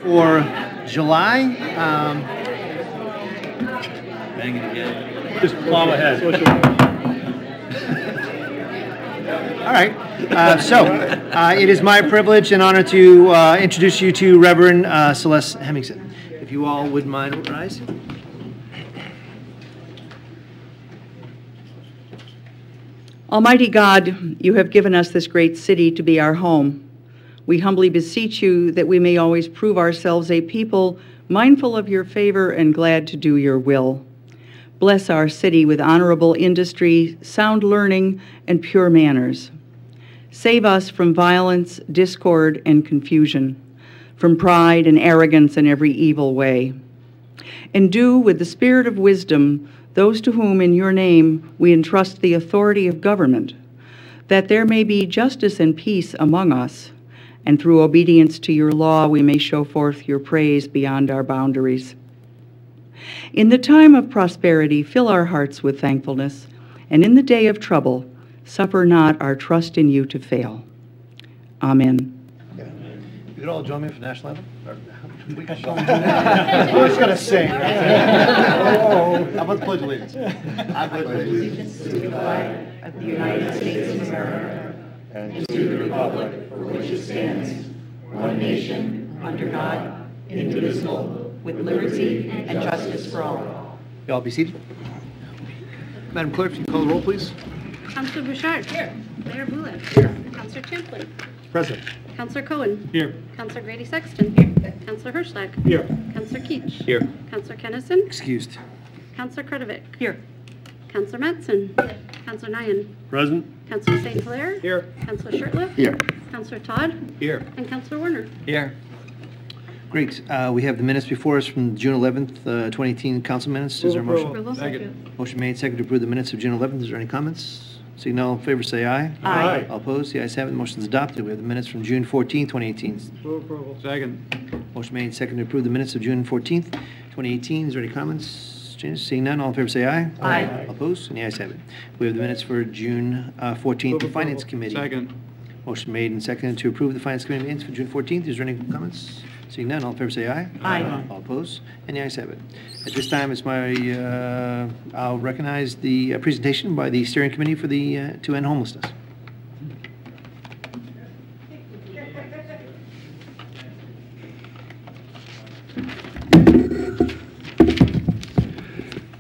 For July. Bang it again. Just plow ahead. All right. It is my privilege and honor to introduce you to Reverend Celeste Hemmingson. If you all would mind rise. Almighty God, you have given us this great city to be our home. We humbly beseech you that we may always prove ourselves a people mindful of your favor and glad to do your will. Bless our city with honorable industry, sound learning, and pure manners. Save us from violence, discord, and confusion, from pride and arrogance in every evil way. Endue with the spirit of wisdom those to whom in your name we entrust the authority of government, that there may be justice and peace among us, and through obedience to your law we may show forth your praise beyond our boundaries. In the time of prosperity, fill our hearts with thankfulness, and in the day of trouble, suffer not our trust in you to fail. Amen. You could all join me for national anthem? We just got to sing. How about the Pledge of Allegiance? I pledge allegiance To the flag of the United States of America, and to the republic for which it stands, one nation, under God, indivisible, with liberty and justice for all. You all be seated. Madam Clerk, if you call the roll, please. Councilor Bouchard. Here. Mayor Bullock. Here. Councilor Champlin. Present. Councilor Cohen. Here. Councilor Grady Sexton. Here. Councilor Hirschlag. Here. Councilor Keach. Here. Councilor Kennison. Excused. Councilor Kretovic. Here. Councilor Mattson. Councilor Nyan. Present. Councilor St. Hilaire. Here. Councilor Shirtliff. Here. Councilor Todd. Here. And Councilor Werner. Here. Great. We have the minutes before us from June 11th, 2018 council minutes. Is there a motion? Approval. Second. Motion made, second to approve the minutes of June 11th. Is there any comments? Seeing none, all in favor say aye. Aye. All opposed? The ayes have it. The motion is adopted. We have the minutes from June 14th, 2018. Move approval. Second. Motion made, second to approve the minutes of June 14th, 2018. Is there any comments, changes? Seeing none, all in favor say aye. Aye. All opposed? And the ayes have it. We have the minutes for June 14th, the Finance Committee. Second. Motion made and seconded to approve the Finance Committee minutes for June 14th. Is there any comments? Seeing none, all in favor say aye. Aye. All opposed? And the ayes have it. At this time, it's I'll recognize the presentation by the steering committee for the to end homelessness.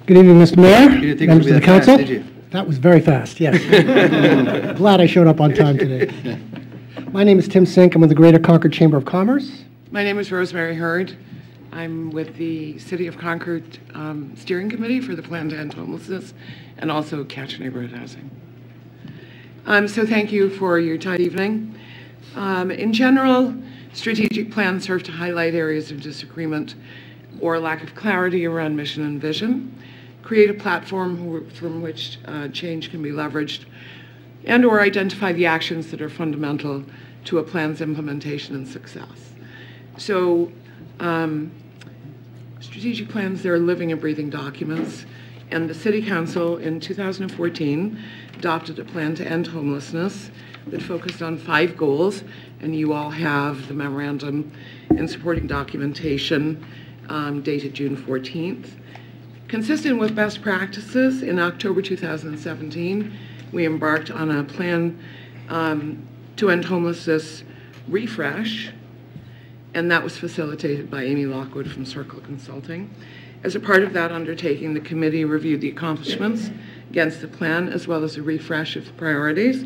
Good evening, Mr. Mayor, You didn't think it would members be of the that fast, council. did you? That was very fast, yes. Glad I showed up on time today. My name is Tim Sink. I'm with the Greater Concord Chamber of Commerce. My name is Rosemary Hurd. I'm with the City of Concord Steering Committee for the Plan to End Homelessness and also Catch Neighborhood Housing. So thank you for your time evening. In general, strategic plans serve to highlight areas of disagreement or lack of clarity around mission and vision, create a platform from which change can be leveraged, and or identify the actions that are fundamental to a plan's implementation and success. So strategic plans, they're living and breathing documents, and the City Council in 2014 adopted a plan to end homelessness that focused on 5 goals, and you all have the memorandum and supporting documentation dated June 14th. Consistent with best practices, in October 2017, we embarked on a plan to end homelessness refresh, and that was facilitated by Amy Lockwood from Circle Consulting. As a part of that undertaking, the committee reviewed the accomplishments against the plan as well as a refresh of the priorities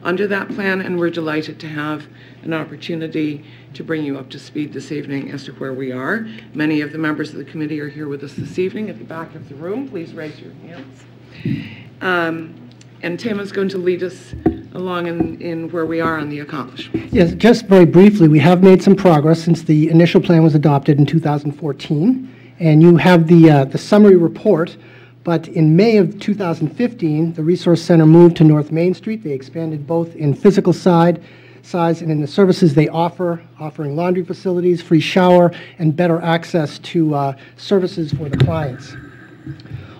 under that plan, and we're delighted to have an opportunity to bring you up to speed this evening as to where we are. Many of the members of the committee are here with us this evening at the back of the room. Please raise your hands. And Tim is going to lead us along in where we are on the accomplishments. Yes, just very briefly, we have made some progress since the initial plan was adopted in 2014, and you have the summary report. But in May of 2015, the Resource Center moved to North Main Street. They expanded both in physical size and in the services they offer, offering laundry facilities, free shower, and better access to services for the clients.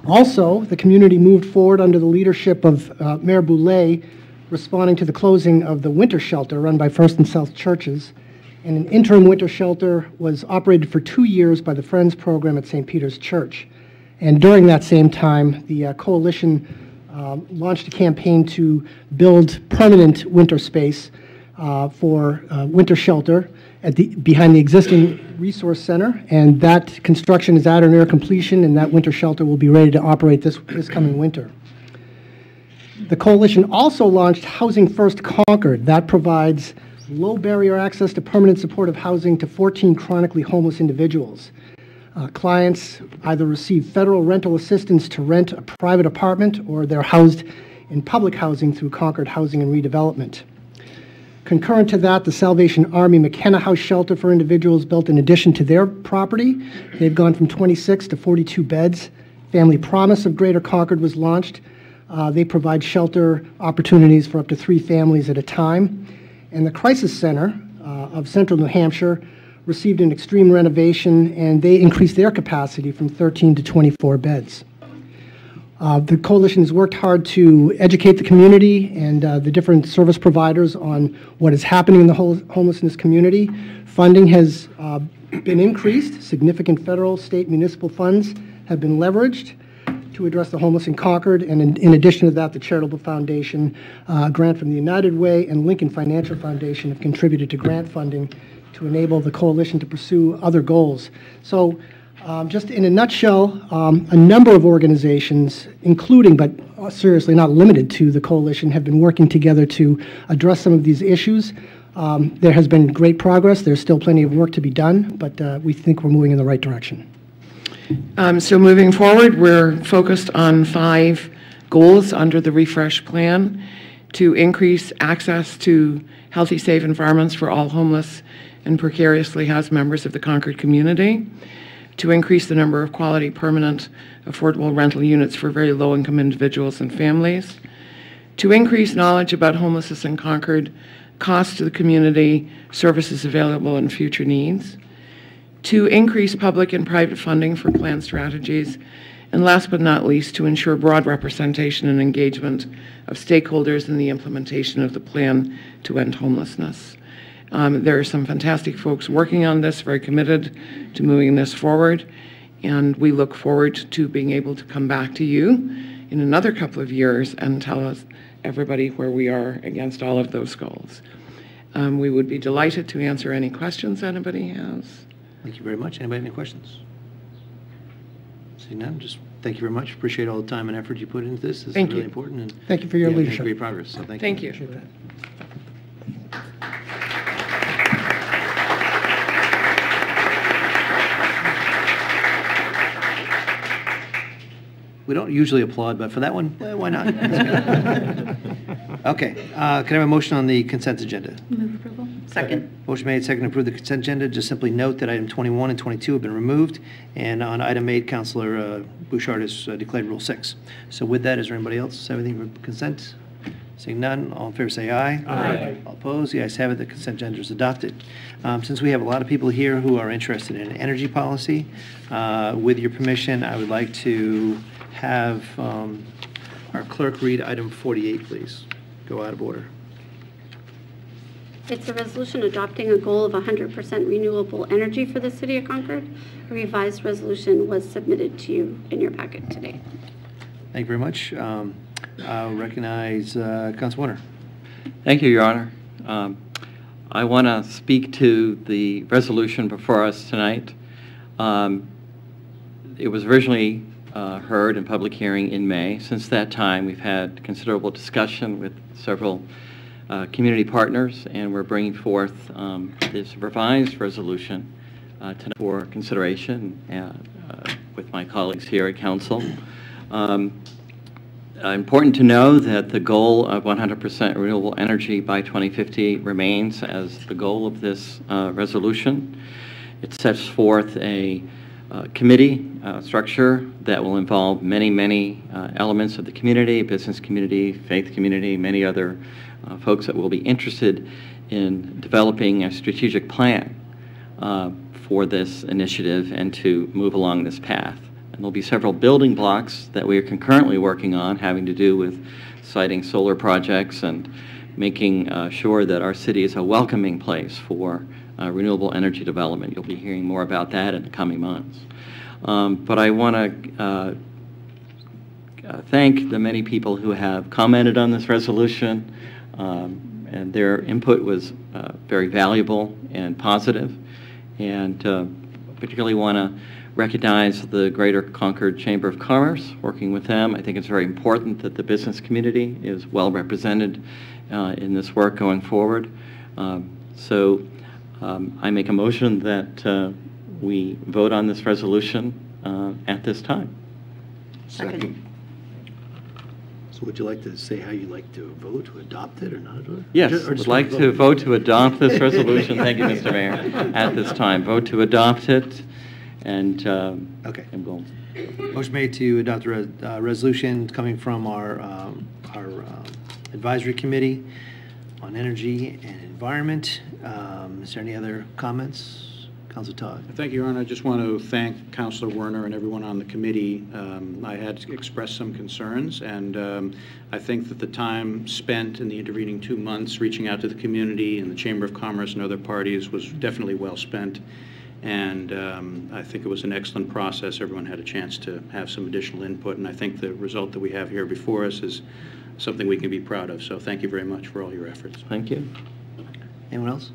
Also, the community moved forward under the leadership of Mayor Boulay, responding to the closing of the winter shelter run by First and South Churches. and an interim winter shelter was operated for 2 years by the Friends program at St. Peter's Church. And during that same time, the coalition launched a campaign to build permanent winter space for winter shelter behind the existing resource center, and that construction is at or near completion, and that winter shelter will be ready to operate this coming winter. The coalition also launched Housing First Concord. That provides low barrier access to permanent supportive housing to 14 chronically homeless individuals. Clients either receive federal rental assistance to rent a private apartment, or they're housed in public housing through Concord Housing and Redevelopment. Concurrent to that, the Salvation Army McKenna House Shelter for individuals built in addition to their property. They've gone from 26 to 42 beds. Family Promise of Greater Concord was launched. They provide shelter opportunities for up to 3 families at a time. And the Crisis Center of Central New Hampshire received an extreme renovation, and they increased their capacity from 13 to 24 beds. The coalition has worked hard to educate the community and the different service providers on what is happening in the homelessness community. Funding has been increased. Significant federal, state, municipal funds have been leveraged to address the homeless in Concord, and in addition to that, the Charitable Foundation, a grant from the United Way, and Lincoln Financial Foundation have contributed to grant funding to enable the coalition to pursue other goals. So just in a nutshell, a number of organizations, including but seriously not limited to the coalition, have been working together to address some of these issues. There has been great progress. There's still plenty of work to be done, but we think we're moving in the right direction. So moving forward, we're focused on 5 goals under the Refresh Plan: to increase access to healthy, safe environments for all homeless and precariously housed members of the Concord community; to increase the number of quality, permanent, affordable rental units for very low-income individuals and families; to increase knowledge about homelessness in Concord, costs to the community, services available, and future needs; to increase public and private funding for plan strategies; and last but not least, to ensure broad representation and engagement of stakeholders in the implementation of the plan to end homelessness. There are some fantastic folks working on this, very committed to moving this forward, and we look forward to being able to come back to you in another couple of years and tell us, everybody, where we are against all of those goals. We would be delighted to answer any questions anybody has. Thank you very much. Anybody have any questions? Seeing none, just thank you very much. Appreciate all the time and effort you put into this. This Thank is really you. important. And Thank you for your yeah, leadership. Great progress. So thank you. Thank you. Appreciate that. We don't usually applaud, but for that one, why not? Okay. Can I have a motion on the consent agenda? Move approval. Second. Motion made, second to approve the consent agenda. Just simply note that item 21 and 22 have been removed, and on item 8, Councilor Bouchard has declared Rule 6. So with that, is there anybody else have anything for consent? Seeing none, all in favor say aye. Aye. All opposed? The ayes have it. The consent agenda is adopted. Since we have a lot of people here who are interested in energy policy, with your permission, I would like to have our clerk read item 48, please. Go out of order. It's a resolution adopting a goal of 100% renewable energy for the City of Concord. A revised resolution was submitted to you in your packet today. Thank you very much. I'll recognize Council Warner. Thank you, Your Honor. I want to speak to the resolution before us tonight. It was originally heard in public hearing in May. Since that time, we've had considerable discussion with several community partners, and we're bringing forth this revised resolution tonight for consideration with my colleagues here at Council. Important to know that the goal of 100% renewable energy by 2050 remains as the goal of this resolution. It sets forth a committee structure that will involve many elements of the community, business community, faith community, many other folks that will be interested in developing a strategic plan for this initiative and to move along this path. And there'll be several building blocks that we are concurrently working on, having to do with siting solar projects and making sure that our city is a welcoming place for renewable energy development. You'll be hearing more about that in the coming months. But I want to thank the many people who have commented on this resolution, and their input was very valuable and positive. And particularly want to recognize the Greater Concord Chamber of Commerce, working with them. I think it's very important that the business community is well represented in this work going forward. So I make a motion that we vote on this resolution at this time. Second. So would you like to say how you'd like to vote, to adopt it or not? Yes, Or would just like to vote to adopt this resolution. Thank you, Mr. Mayor. At this time, vote to adopt it, and Okay. and we'll. Motion made to adopt a resolution coming from our advisory committee on energy and environment. Is there any other comments? Councilor Todd. Thank you, Your Honor. I just want to thank Councilor Werner and everyone on the committee. I had expressed some concerns, and I think that the time spent in the intervening 2 months reaching out to the community and the Chamber of Commerce and other parties was definitely well spent. And I think it was an excellent process. Everyone had a chance to have some additional input, and I think the result that we have here before us is something we can be proud of. So thank you very much for all your efforts. Thank you. Anyone else?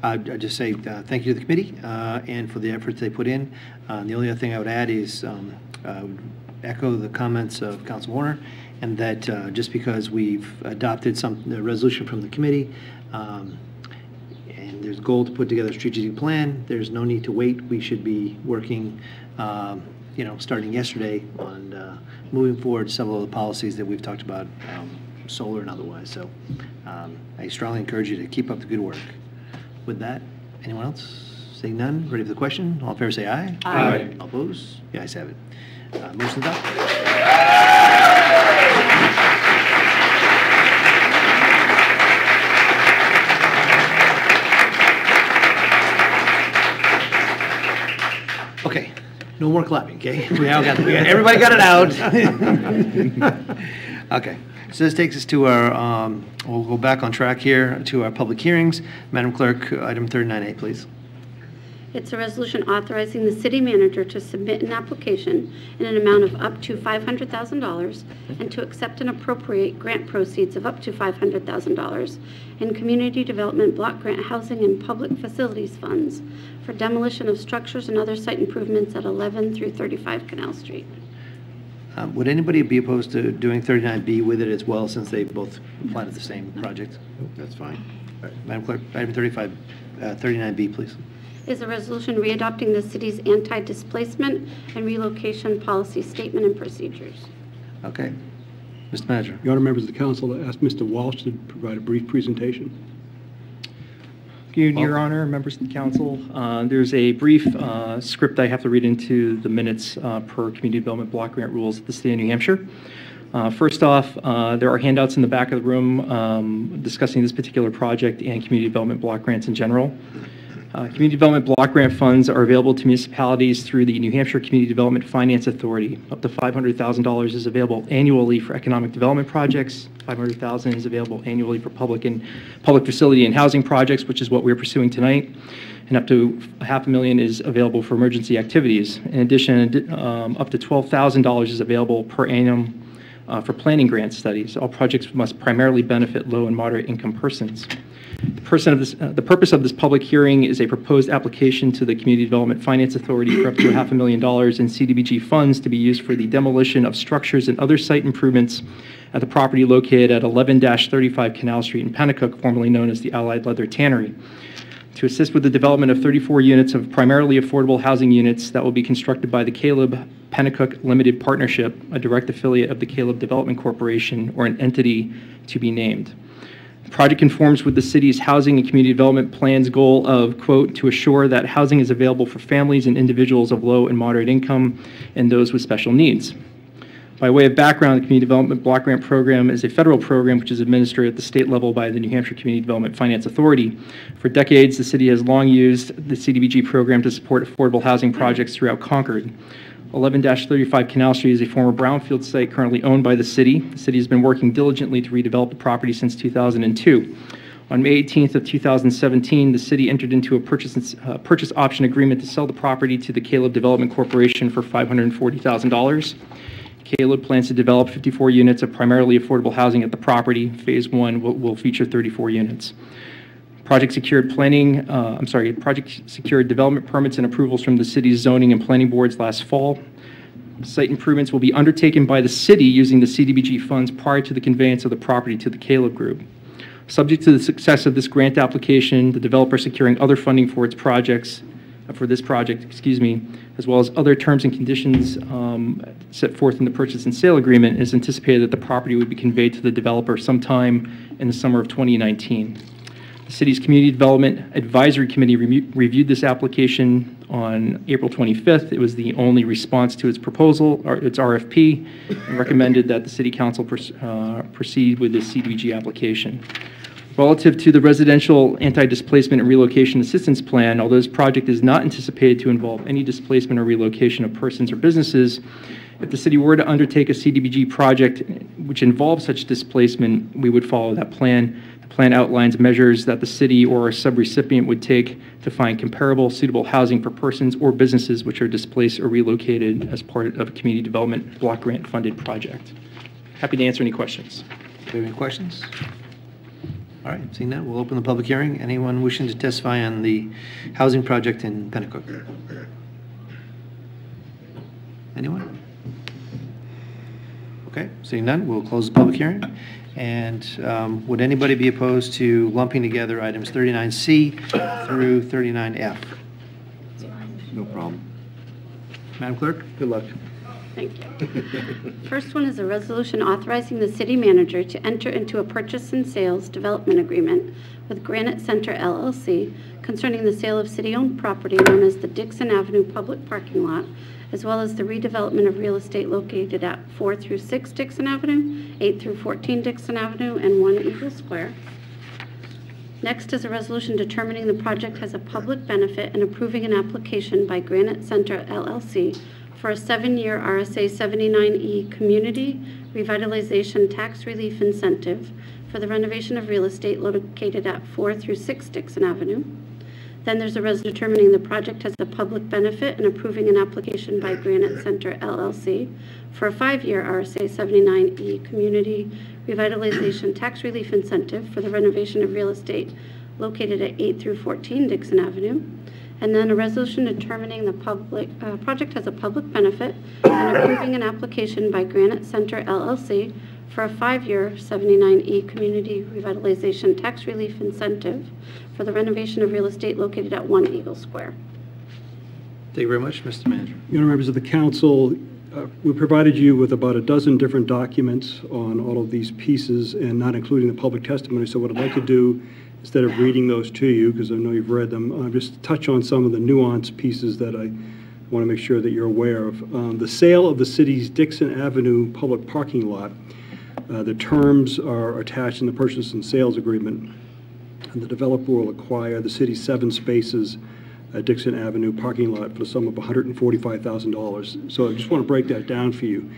I'd just say thank you to the committee and for the efforts they put in. The only other thing I would add is I would echo the comments of Council Warner, and that just because we've adopted the resolution from the committee and there's a goal to put together a strategic plan, there's no need to wait. We should be working, starting yesterday on moving forward several of the policies that we've talked about, solar and otherwise. So I strongly encourage you to keep up the good work. With that, anyone else? Seeing none, ready for the question? All in favor say aye. Aye. All opposed? The ayes have it. Motion adopted. Okay, no more clapping, okay? Everybody got it out. Okay. So this takes us to our, we'll go back on track here to our public hearings. Madam Clerk, item 39A, please. It's a resolution authorizing the city manager to submit an application in an amount of up to $500,000 and to accept and appropriate grant proceeds of up to $500,000 in Community Development Block Grant Housing and Public Facilities Funds for demolition of structures and other site improvements at 11 through 35 Canal Street. Would anybody be opposed to doing 39B with it as well, since they both apply to the same project? That's fine. All right, Madam Clerk, item 39B, please. Is a resolution readopting the city's anti-displacement and relocation policy statement and procedures. Okay. Mr. Manager. Your Honor, members of the council, I asked Mr. Walsh to provide a brief presentation. Your Honor, members of the council, there's a brief script I have to read into the minutes per Community Development Block Grant rules of the state of New Hampshire. First off, there are handouts in the back of the room discussing this particular project and community development block grants in general. Community Development Block Grant funds are available to municipalities through the New Hampshire Community Development Finance Authority. Up to $500,000 is available annually for economic development projects. $500,000 is available annually for public facility and housing projects, which is what we're pursuing tonight. And up to $500,000 is available for emergency activities. In addition, up to $12,000 is available per annum for planning grant studies. All projects must primarily benefit low and moderate income persons. The purpose of this public hearing is a proposed application to the Community Development Finance Authority for up to $500,000 in CDBG funds to be used for the demolition of structures and other site improvements at the property located at 11-35 Canal Street in Pennacook, formerly known as the Allied Leather Tannery, to assist with the development of 34 units of primarily affordable housing units that will be constructed by the Caleb Pennacook Limited Partnership, a direct affiliate of the Caleb Development Corporation, or an entity to be named. The project conforms with the city's housing and community development plan's goal of, quote, to assure that housing is available for families and individuals of low and moderate income and those with special needs. By way of background, the Community Development Block Grant Program is a federal program which is administered at the state level by the New Hampshire Community Development Finance Authority. For decades, the city has long used the CDBG program to support affordable housing projects throughout Concord. 11-35 Canal Street is a former brownfield site currently owned by the city. The city has been working diligently to redevelop the property since 2002. On May 18th of 2017, the city entered into a purchase option agreement to sell the property to the Caleb Development Corporation for $540,000. Caleb plans to develop 54 units of primarily affordable housing at the property. Phase 1 will feature 34 units. Project secured development permits and approvals from the city's zoning and planning boards last fall. Site improvements will be undertaken by the city using the CDBG funds prior to the conveyance of the property to the Caleb Group. Subject to the success of this grant application, the developer securing other funding for this project, as well as other terms and conditions set forth in the purchase and sale agreement, is anticipated that the property would be conveyed to the developer sometime in the summer of 2019. The city's Community Development Advisory Committee reviewed this application on April 25th. It was the only response to its proposal, or its RFP, and recommended that the City Council proceed with this CDBG application. Relative to the Residential Anti-Displacement and Relocation Assistance Plan, although this project is not anticipated to involve any displacement or relocation of persons or businesses, if the city were to undertake a CDBG project which involves such displacement, we would follow that plan. The plan outlines measures that the city or a subrecipient would take to find comparable, suitable housing for persons or businesses which are displaced or relocated as part of a community development block grant funded project. Happy to answer any questions. Do you have any questions? All right, seeing that, we'll open the public hearing. Anyone wishing to testify on the housing project in Pennacook? Anyone? Okay, seeing none, we'll close the public hearing. And would anybody be opposed to lumping together items 39C through 39F? No problem. Madam Clerk, good luck. Thank you. First one is a resolution authorizing the city manager to enter into a purchase and sales development agreement with Granite Center LLC concerning the sale of city-owned property known as the Dixon Avenue Public Parking Lot, as well as the redevelopment of real estate located at 4 through 6 Dixon Avenue, 8 through 14 Dixon Avenue, and 1 Eagle Square. Next is a resolution determining the project has a public benefit and approving an application by Granite Center LLC for a 7-year RSA 79E Community Revitalization Tax Relief Incentive for the renovation of real estate located at 4 through 6 Dixon Avenue. Then there's a resolution determining the project has a public benefit and approving an application by Granite Center LLC for a 5-year RSA 79E Community Revitalization Tax Relief Incentive for the renovation of real estate located at 8 through 14 Dixon Avenue. And then a resolution determining the project has a public benefit and approving an application by Granite Center LLC for a 5-year 79E Community Revitalization Tax Relief Incentive for the renovation of real estate located at 1 Eagle Square. Thank you very much, Mr. Manager. Your Honor, members of the council, we provided you with about a dozen different documents on all of these pieces and not including the public testimony. So what I'd like to do, instead of reading those to you, because I know you've read them, just touch on some of the nuanced pieces that I want to make sure that you're aware of. The sale of the city's Dixon Avenue public parking lot, the terms are attached in the purchase and sales agreement, and the developer will acquire the city's 7 spaces at Dixon Avenue parking lot for the sum of $145,000. So I just want to break that down for you.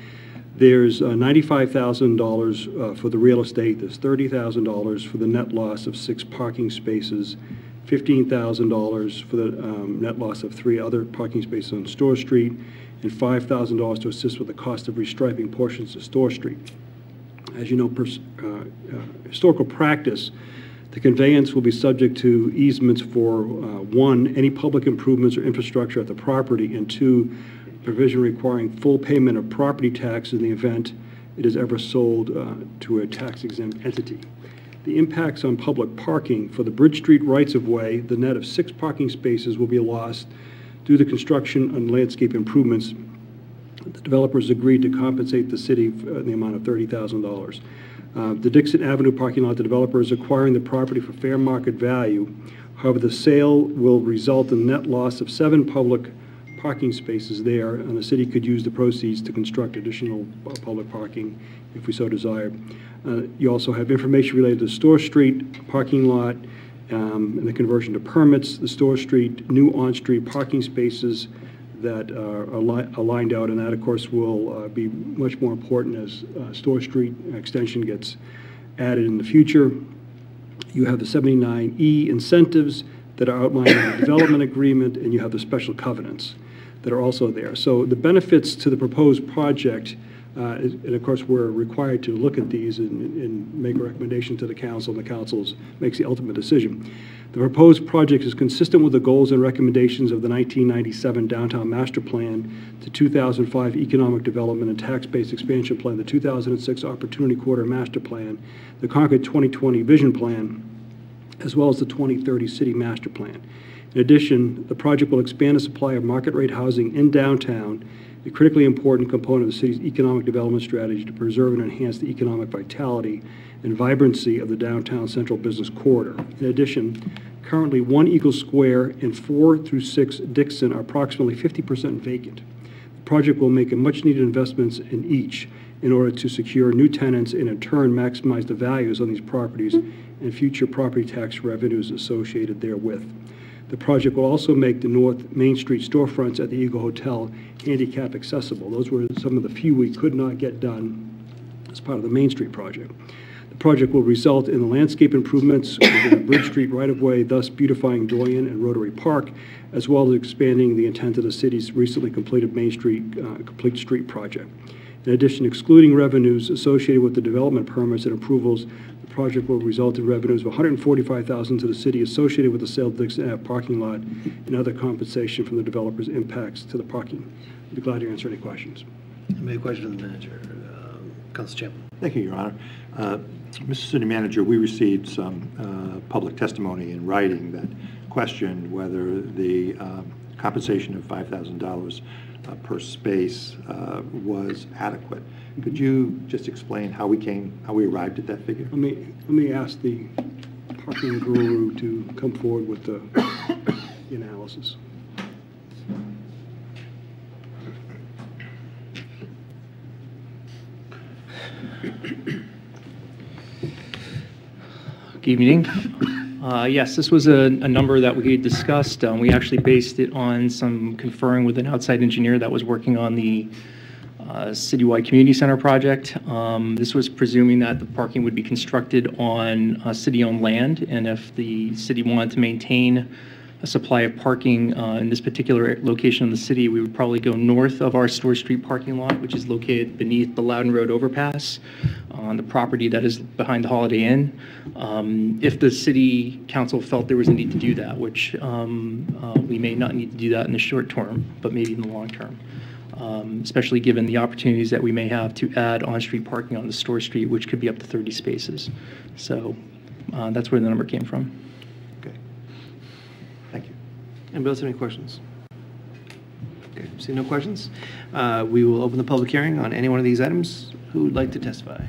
There's $95,000 for the real estate. There's $30,000 for the net loss of 6 parking spaces, $15,000 for the net loss of 3 other parking spaces on Store Street, and $5,000 to assist with the cost of restriping portions of Store Street. As you know, historical practice, the conveyance will be subject to easements for 1, any public improvements or infrastructure at the property, and 2, provision requiring full payment of property tax in the event it is ever sold to a tax-exempt entity. The impacts on public parking for the Bridge Street rights-of-way, the net of 6 parking spaces will be lost due to construction and landscape improvements. The developers agreed to compensate the city in the amount of $30,000. The Dixon Avenue parking lot, the developer is acquiring the property for fair market value. However, the sale will result in net loss of 7 public parking spaces there, and the city could use the proceeds to construct additional public parking if we so desired. You also have information related to Store Street parking lot and the conversion to permits, the Store Street new on-street parking spaces that are lined out, and that, of course, will be much more important as Store Street extension gets added in the future. You have the 79E incentives that are outlined in the development agreement, and you have the special covenants that are also there. So the benefits to the proposed project, and of course we're required to look at these and make a recommendation to the council, and the council makes the ultimate decision. The proposed project is consistent with the goals and recommendations of the 1997 Downtown Master Plan, the 2005 Economic Development and Tax-Based Expansion Plan, the 2006 Opportunity Quarter Master Plan, the Concord 2020 Vision Plan, as well as the 2030 City Master Plan. In addition, the project will expand the supply of market rate housing in downtown, a critically important component of the city's economic development strategy to preserve and enhance the economic vitality and vibrancy of the downtown central business corridor. In addition, currently 1 Eagle Square and 4 through 6 Dixon are approximately 50% vacant. The project will make a much-needed investments in each in order to secure new tenants and in turn maximize the values on these properties and future property tax revenues associated therewith. The project will also make the North Main Street storefronts at the Eagle Hotel handicap accessible. Those were some of the few we could not get done as part of the Main Street project. The project will result in the landscape improvements within the Bridge Street right-of-way, thus beautifying Doyen and Rotary Park, as well as expanding the intent of the city's recently completed Main Street Complete Street project. In addition, excluding revenues associated with the development permits and approvals, the project will result in revenues of $145,000 to the city associated with the sale of Dixon Ave parking lot and other compensation from the developer's impacts to the parking. I'd be glad to answer any questions. Any question of the manager? Council Chairman. Thank you, Your Honor. Mr. City Manager, we received some public testimony in writing that questioned whether the compensation of $5,000 per space was adequate. Could you just explain how we arrived at that figure? Let me ask the parking guru to come forward with the analysis. Good evening. Yes, this was a number that we discussed. We actually based it on some conferring with an outside engineer that was working on the citywide community center project. This was presuming that the parking would be constructed on city-owned land, and if the city wanted to maintain a supply of parking in this particular location in the city, we would probably go north of our Store Street parking lot, which is located beneath the Loudon Road overpass on the property that is behind the Holiday Inn. If the city council felt there was a need to do that, which we may not need to do that in the short term, but maybe in the long term, especially given the opportunities that we may have to add on-street parking on the Store Street, which could be up to 30 spaces. So that's where the number came from. Anybody else have any questions? Okay, see no questions. We will open the public hearing on any one of these items. Who would like to testify?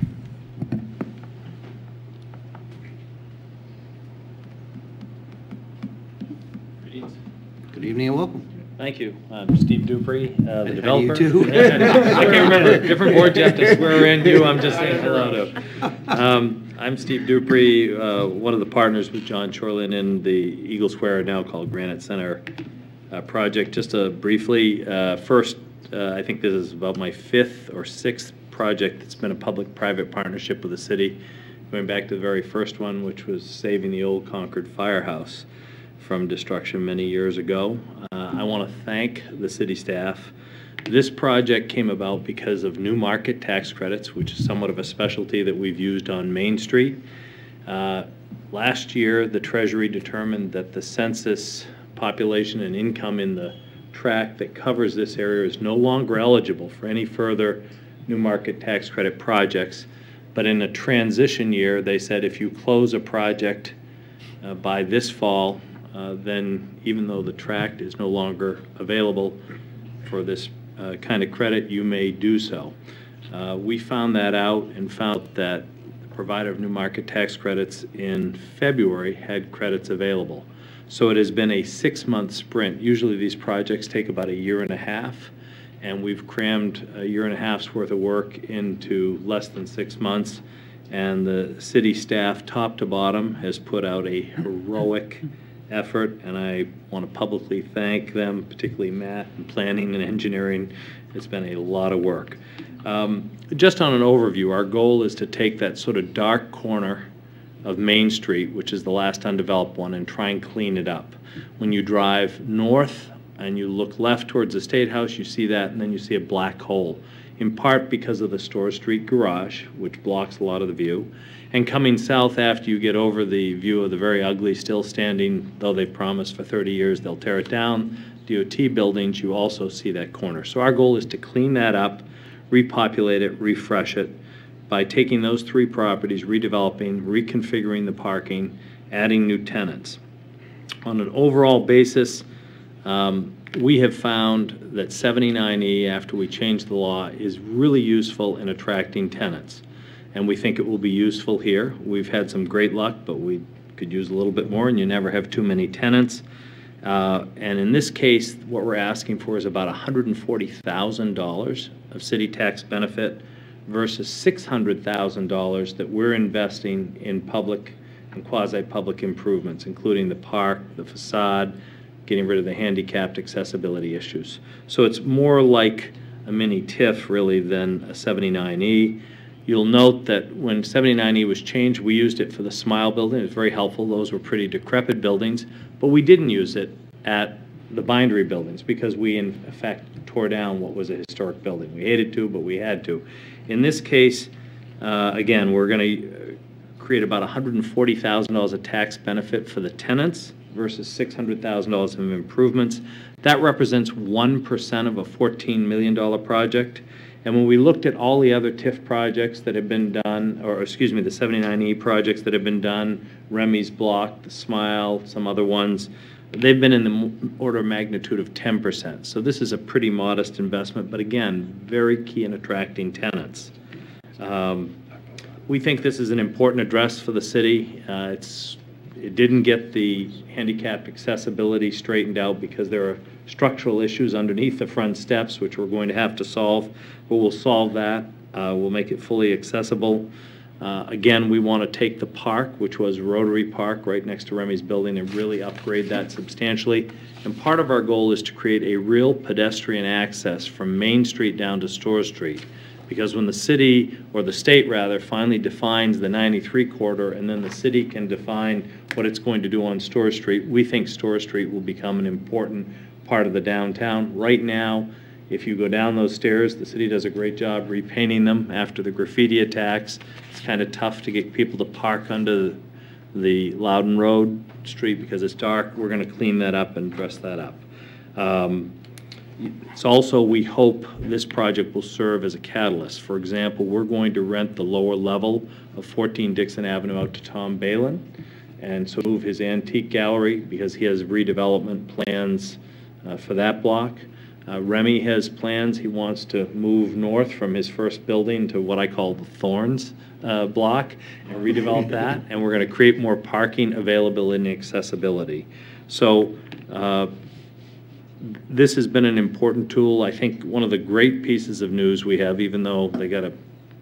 Good evening and welcome. Thank you. I'm Steve Dupree, the developer. How do you do? I can't remember. Different board you have to swear in. You, I'm just saying hello to. I'm Steve Dupree, one of the partners with John Chorlin in the Eagle Square, now called Granite Center project. Just briefly, first, I think this is about my 5th or 6th project that's been a public-private partnership with the city, going back to the very first one, which was saving the old Concord Firehouse from destruction many years ago. I want to thank the city staff. This project came about because of new market tax credits, which is somewhat of a specialty that we've used on Main Street. Last year, the Treasury determined that the census population and income in the tract that covers this area is no longer eligible for any further new market tax credit projects. But in a transition year, they said if you close a project by this fall, then even though the tract is no longer available for this kind of credit, you may do so. We found that out and found that the provider of new market tax credits in February had credits available. So it has been a 6-month sprint. Usually these projects take about 1.5 years, and we've crammed 1.5 years worth of work into less than 6 months. And the city staff, top to bottom, has put out a heroic effort, and I want to publicly thank them, particularly Matt in planning and engineering. It's been a lot of work. Just on an overview, our goal is to take that sort of dark corner of Main Street, which is the last undeveloped one, and try and clean it up. When you drive north and you look left towards the State House, you see that, and then you see a black hole, in part because of the Store Street garage, which blocks a lot of the view. And coming south after you get over the view of the very ugly, still standing, though they've promised for 30 years they'll tear it down, DOT buildings, you also see that corner. So our goal is to clean that up, repopulate it, refresh it, by taking those 3 properties, redeveloping, reconfiguring the parking, adding new tenants. On an overall basis, we have found that 79E, after we changed the law, is really useful in attracting tenants. And we think it will be useful here. We've had some great luck, but we could use a little bit more, and you never have too many tenants. And in this case, what we're asking for is about $140,000 of city tax benefit versus $600,000 that we're investing in public and quasi-public improvements, including the park, the facade, getting rid of the handicapped accessibility issues. So it's more like a mini TIF, really, than a 79E. You'll note that when 79E was changed, we used it for the Smile building. It was very helpful. Those were pretty decrepit buildings, but we didn't use it at the Bindery buildings because we, in effect, tore down what was a historic building. We hated to, but we had to. In this case, again, we're going to create about $140,000 of tax benefit for the tenants versus $600,000 of improvements. That represents 1% of a $14 million project. And when we looked at all the other TIF projects that have been done, or excuse me, the 79E projects that have been done, Remy's Block, the Smile, some other ones, they've been in the order of magnitude of 10%. So this is a pretty modest investment, but again, very key in attracting tenants. We think this is an important address for the city. It didn't get the handicapped accessibility straightened out because there are structural issues underneath the front steps, which we're going to have to solve, but we'll solve that. We'll make it fully accessible. Again, we want to take the park, which was Rotary Park right next to Remy's building, and really upgrade that substantially. And part of our goal is to create a real pedestrian access from Main Street down to Store Street. Because when the city, or the state rather, finally defines the 93 corridor, and then the city can define what it's going to do on Store Street, we think Store Street will become an important part of the downtown. Right now, if you go down those stairs, the city does a great job repainting them after the graffiti attacks. It's kind of tough to get people to park under the Loudon Road street because it's dark. We're going to clean that up and dress that up. It's also, we hope this project will serve as a catalyst. For example, we're going to rent the lower level of 14 Dixon Avenue out to Tom Balin, and so move his antique gallery because he has redevelopment plans for that block. Remy has plans. He wants to move north from his first building to what I call the Thorns block and redevelop that, and we're going to create more parking availability and accessibility. So this has been an important tool. I think one of the great pieces of news we have, even though they got a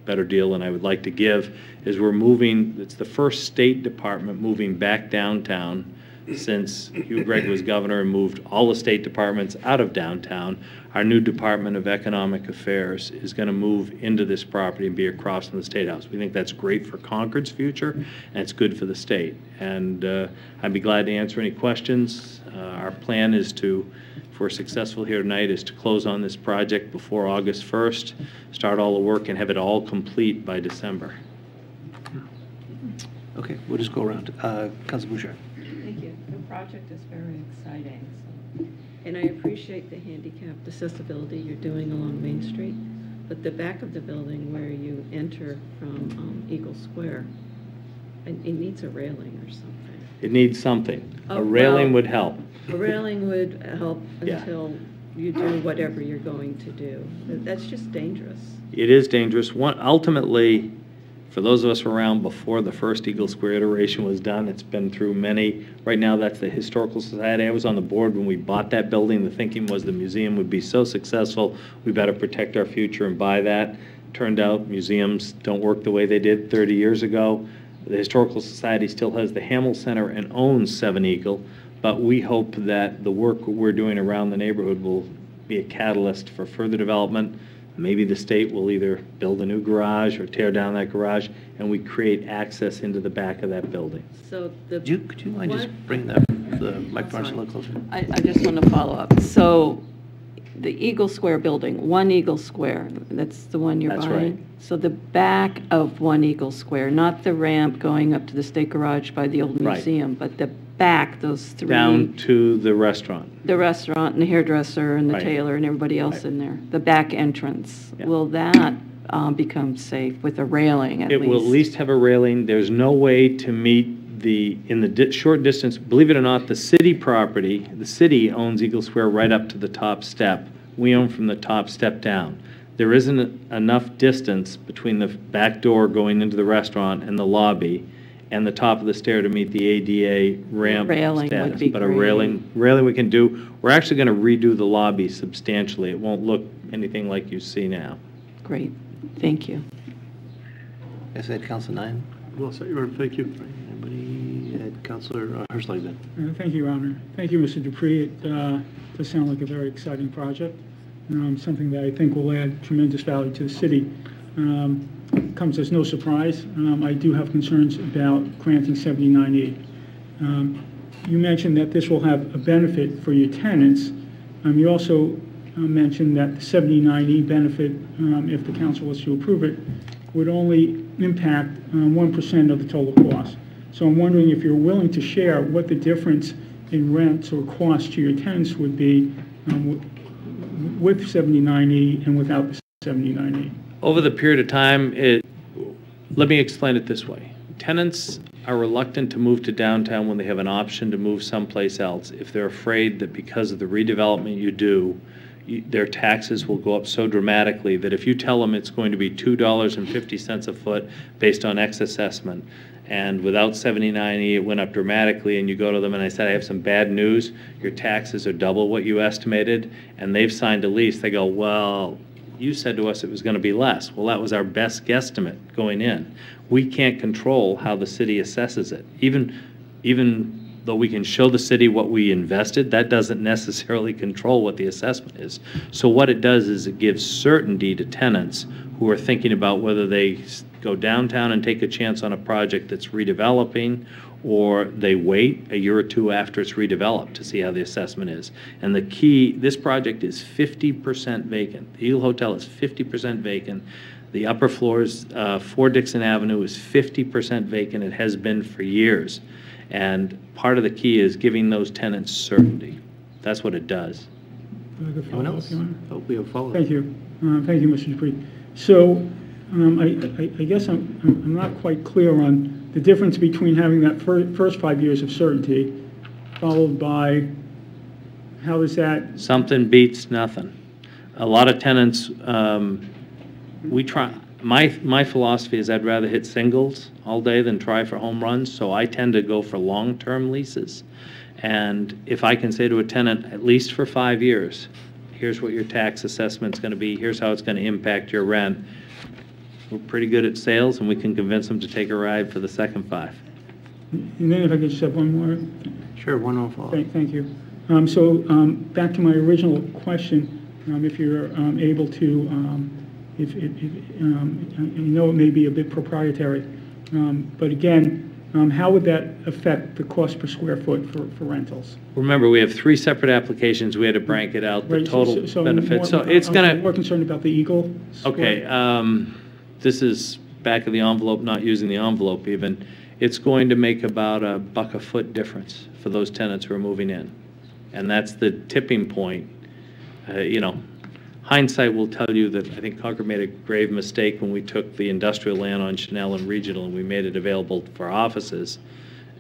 better deal than I would like to give, is we're moving, it's the first State Department moving back downtown since Hugh Gregg was governor and moved all the state departments out of downtown. Our new Department of Economic Affairs is going to move into this property and be across from the State House. We think that's great for Concord's future, and it's good for the state. And I'd be glad to answer any questions. Our plan is to, if we're successful here tonight, is to close on this project before August 1st, start all the work, and have it all complete by December. Okay, we'll just go around. Council Bouchard. Thank you. The project is very exciting. And I appreciate the handicapped accessibility you're doing along Main Street, but the back of the building where you enter from Eagle Square, it needs a railing or something. It needs something. A railing would help. A railing would help Yeah. until you do whatever you're going to do. That's just dangerous. It is dangerous. Ultimately, for those of us around before the first Eagle Square iteration was done, it's been through many. Right now, that's the Historical Society. I was on the board when we bought that building. The thinking was the museum would be so successful, we better protect our future and buy that. Turned out museums don't work the way they did 30 years ago. The Historical Society still has the Hamel Center and owns 7 Eagle, but we hope that the work we're doing around the neighborhood will be a catalyst for further development. Maybe the state will either build a new garage or tear down that garage, and we create access into the back of that building. So the. Could you mind just bring the microphone a little closer? I just want to follow up. So the Eagle Square building, One Eagle Square, that's the one you're That's buying? right. So the back of One Eagle Square, not the ramp going up to the state garage by the old Right. museum, but the back, those three. Down to the restaurant. The restaurant and the hairdresser and the Right. tailor and everybody else Right. in there. The back entrance. Yeah. Will that become safe with a railing at least? It will at least have a railing. There's no way to meet in the short distance. Believe it or not, the city property, the city owns Eagle Square right up to the top step. We own from the top step down. There isn't enough distance between the back door going into the restaurant and the lobby and the top of the stair to meet the ADA ramp Railing would status. be But a great. railing we can do. We're actually going to redo the lobby substantially. It won't look anything like you see now. Great. Thank you. I said Council 9. Well, so, Your Honor, thank you. Anybody? Councilor Hirschlag then. Thank you, Your Honor. Thank you, Mr. Dupree. It does sound like a very exciting project, something that I think will add tremendous value to the city. Comes as no surprise. I do have concerns about granting 79E. You mentioned that this will have a benefit for your tenants. You also mentioned that the 79E benefit, if the council was to approve it, would only impact 1% of the total cost. So I'm wondering if you're willing to share what the difference in rents or costs to your tenants would be with 79E and without the 79E. Over the period of time, let me explain it this way. Tenants are reluctant to move to downtown when they have an option to move someplace else if they're afraid that because of the redevelopment you do, their taxes will go up so dramatically that if you tell them it's going to be $2.50 a foot based on X assessment, and without 79E, it went up dramatically, and you go to them and I said, I have some bad news, your taxes are double what you estimated, and they've signed a lease, they go, well, you said to us it was going to be less. Well, that was our best guesstimate going in. We can't control how the city assesses it. Even though we can show the city what we invested, that doesn't necessarily control what the assessment is. So what it does is it gives certainty to tenants who are thinking about whether they go downtown and take a chance on a project that's redeveloping, or they wait a year or two after it's redeveloped to see how the assessment is. And the key, this project is 50% vacant. The Eagle Hotel is 50% vacant. The upper floors, 4 Dixon Avenue is 50% vacant. It has been for years. And part of the key is giving those tenants certainty. That's what it does. Anyone else? Oh, we have a follow-up. Thank you. Thank you, Mr. Dupree. So I guess I'm not quite clear on the difference between having that first 5 years of certainty followed by how is that? Something beats nothing. A lot of tenants, we try. My philosophy is I'd rather hit singles all day than try for home runs, so I tend to go for long-term leases. And if I can say to a tenant, at least for 5 years, here's what your tax assessment's going to be, here's how it's going to impact your rent, we're pretty good at sales, and we can convince them to take a ride for the second 5. And then if I could just have one more. Sure, one more follow-up. Thank you. Back to my original question, if you're able to, if I know it may be a bit proprietary, but again, how would that affect the cost per square foot for rentals? Remember, we have 3 separate applications. We had to branch it out, the total benefit. So it's going to... I'm more concerned about the Eagle Square. Okay, this is back of the envelope, not using the envelope even. It's going to make about $1 a foot difference for those tenants who are moving in. And that's the tipping point. Hindsight will tell you that I think Concord made a grave mistake when we took the industrial land on Chanel and Regional and we made it available for offices.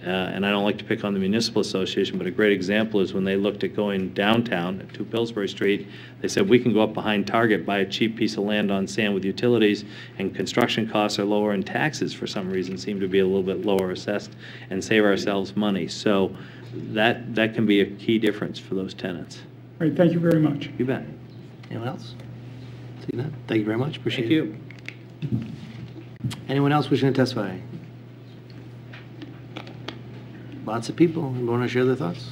And I don't like to pick on the Municipal Association, but a great example is when they looked at going downtown to Pillsbury Street, they said we can go up behind Target, buy a cheap piece of land on sand with utilities, and construction costs are lower and taxes for some reason seem to be a little bit lower assessed and save ourselves money. So that can be a key difference for those tenants. All right, thank you very much. You bet. Anyone else? See that? Thank you very much. Appreciate Thank it. Thank you. Anyone else wishing to testify? Lots of people who want to share their thoughts.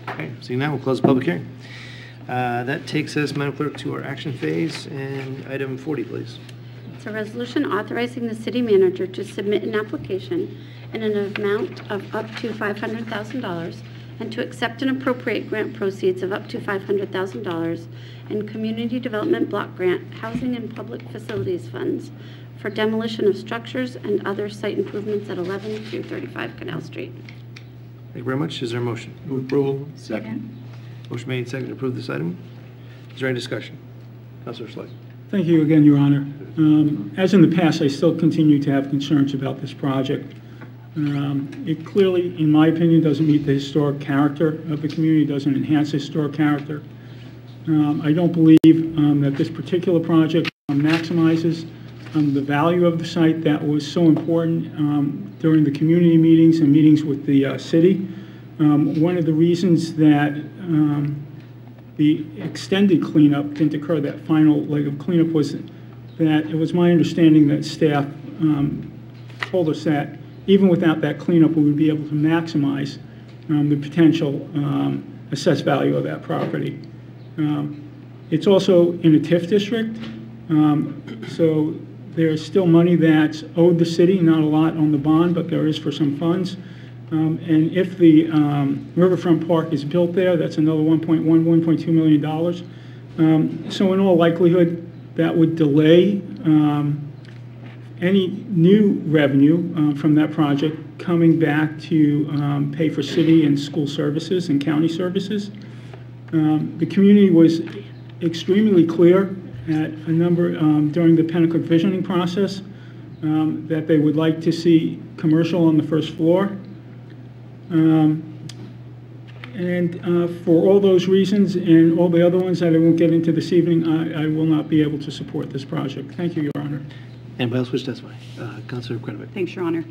Okay, seeing that, we'll close the public hearing. That takes us, Madam Clerk, to our action phase, and item 40, please. It's a resolution authorizing the city manager to submit an application in an amount of up to $500,000 and to accept and appropriate grant proceeds of up to $500,000 in Community Development Block Grant Housing and Public Facilities Funds for demolition of structures and other site improvements at 11 through 35 Canal Street. Thank you very much. Is there a motion? Move approval. Second. Motion made, second to approve this item. Is there any discussion? Councilor Slade. Thank you again, Your Honor. As in the past, I still continue to have concerns about this project. It clearly, in my opinion, doesn't meet the historic character of the community, doesn't enhance the historic character. I don't believe that this particular project maximizes the value of the site that was so important during the community meetings and meetings with the city. One of the reasons that the extended cleanup didn't occur, that final leg of cleanup, was that it was my understanding that staff told us that even without that cleanup, we would be able to maximize the potential assessed value of that property. It's also in a TIF district, so there's still money that's owed the city, not a lot on the bond, but there is for some funds. And if the Riverfront Park is built there, that's another $1.2 million. So in all likelihood, that would delay any new revenue from that project coming back to pay for city and school services and county services. The community was extremely clear at a number during the Pennacook visioning process that they would like to see commercial on the first floor. For all those reasons and all the other ones that I won't get into this evening, I will not be able to support this project. Thank you, Your Honor. Anybody else wish to testify? Councilor Krenovic. Thanks, Your Honor.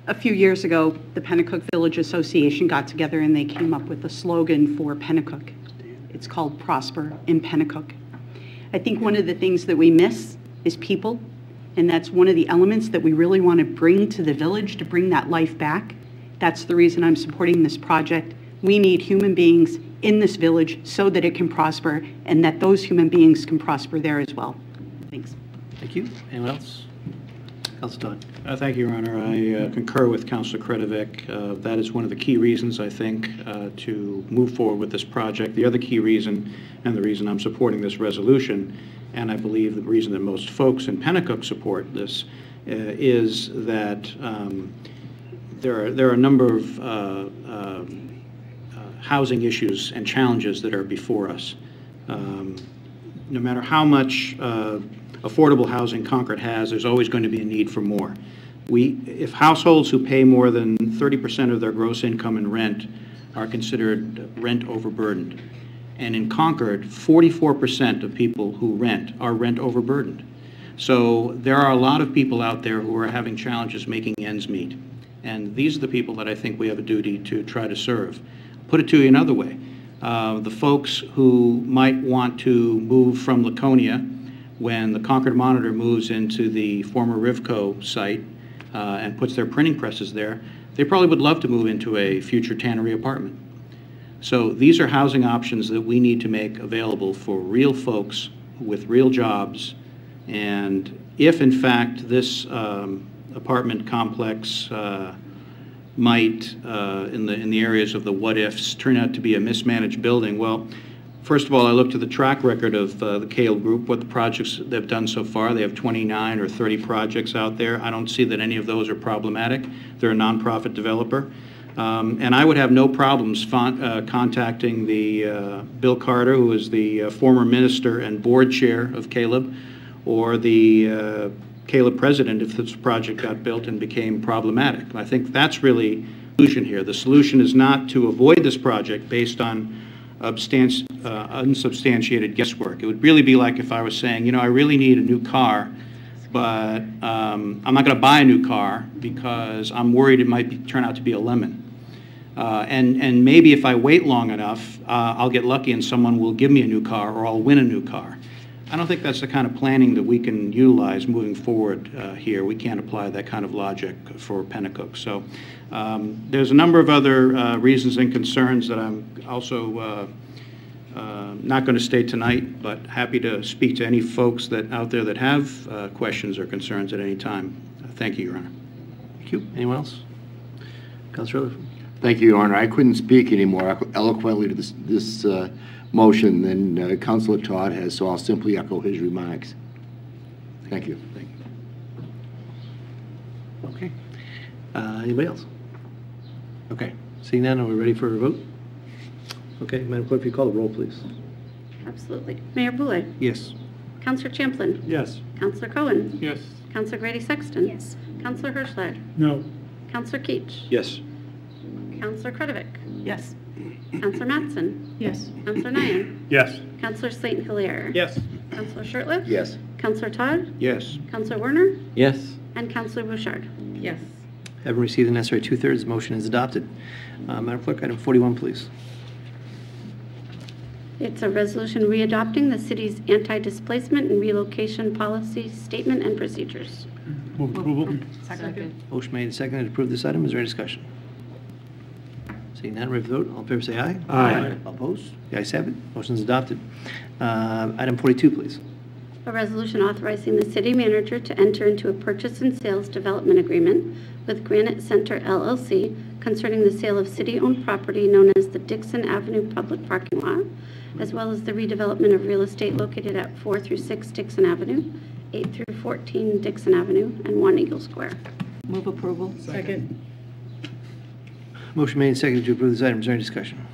A few years ago, the Pennacook Village Association got together and they came up with a slogan for Pennacook. It's called Prosper in Pennacook. I think one of the things that we miss is people, and that's one of the elements that we really want to bring to the village to bring that life back. That's the reason I'm supporting this project. We need human beings in this village so that it can prosper and that those human beings can prosper there as well. Thanks. Thank you. Anyone else? Councilor Dodd. Thank you, Your Honor. I concur with Councilor Kretovic. That is one of the key reasons, I think, to move forward with this project. The other key reason, and the reason I'm supporting this resolution, and I believe the reason that most folks in Pennacook support this, is that there are a number of housing issues and challenges that are before us. No matter how much affordable housing Concord has, there's always going to be a need for more. If households who pay more than 30% of their gross income in rent are considered rent overburdened, and in Concord, 44% of people who rent are rent overburdened. So there are a lot of people out there who are having challenges making ends meet. And these are the people that I think we have a duty to try to serve. Put it to you another way. The folks who might want to move from Laconia when the Concord Monitor moves into the former Rivco site and puts their printing presses there, they probably would love to move into a future tannery apartment. So these are housing options that we need to make available for real folks with real jobs. And if, in fact, this apartment complex might, in the areas of the what-ifs, turn out to be a mismanaged building, well, first of all, I looked at the track record of the Caleb Group, what the projects they've done so far. They have 29 or 30 projects out there. I don't see that any of those are problematic. They're a nonprofit developer. And I would have no problems contacting the Bill Carter, who is the former minister and board chair of Caleb, or the Caleb president if this project got built and became problematic. I think that's really the solution here. The solution is not to avoid this project based on unsubstantiated guesswork. It would really be like if I was saying, you know, I really need a new car, but I'm not going to buy a new car because I'm worried it might turn out to be a lemon. And maybe if I wait long enough, I'll get lucky and someone will give me a new car or I'll win a new car. I don't think that's the kind of planning that we can utilize moving forward here. We can't apply that kind of logic for Pennacook. So there's a number of other reasons and concerns that I'm also Not going to stay tonight, but happy to speak to any folks that out there that have questions or concerns at any time. Thank you, Your Honor. Thank you. Anyone else? Councilor Rutherford. Thank you, Your Honor. I couldn't speak any more eloquently to this motion than Councilor Todd has, so I'll simply echo his remarks. Thank you. Thank you. Okay. Anybody else? Okay. Seeing none, are we ready for a vote? Okay, Madam Clerk, if you call the roll, please. Absolutely. Mayor Boulay? Yes. Councilor Champlin? Yes. Councilor Cohen? Yes. Councilor Grady Sexton? Yes. Councilor Hirschlag? No. Councilor Keach? Yes. Councilor Kretovic? Yes. Councilor Mattson? Yes. Councilor Nyan? Yes. Councilor Slayton Hillier? Yes. Councilor Shirtliff? Yes. Councilor Todd? Yes. Councilor Werner? Yes. And Councilor Bouchard? Yes. Having received the necessary two-thirds, the motion is adopted. Madam Clerk, item 41, please. It's a resolution readopting the city's anti-displacement and relocation policy statement and procedures. Move approval. Second. Motion made and seconded to approve this item. Is there any discussion? Seeing none, ready for the vote. All in favor say aye. Aye. All opposed? The ayes have it. Motion is adopted. Item 42, please. A resolution authorizing the city manager to enter into a purchase and sales development agreement with Granite Center LLC concerning the sale of city-owned property known as the Dixon Avenue Public Parking Lot, as well as the redevelopment of real estate located at 4 through 6 Dixon Avenue, 8 through 14 Dixon Avenue, and 1 Eagle Square. Move approval. Second. Motion made and seconded to approve this item. Is there any discussion?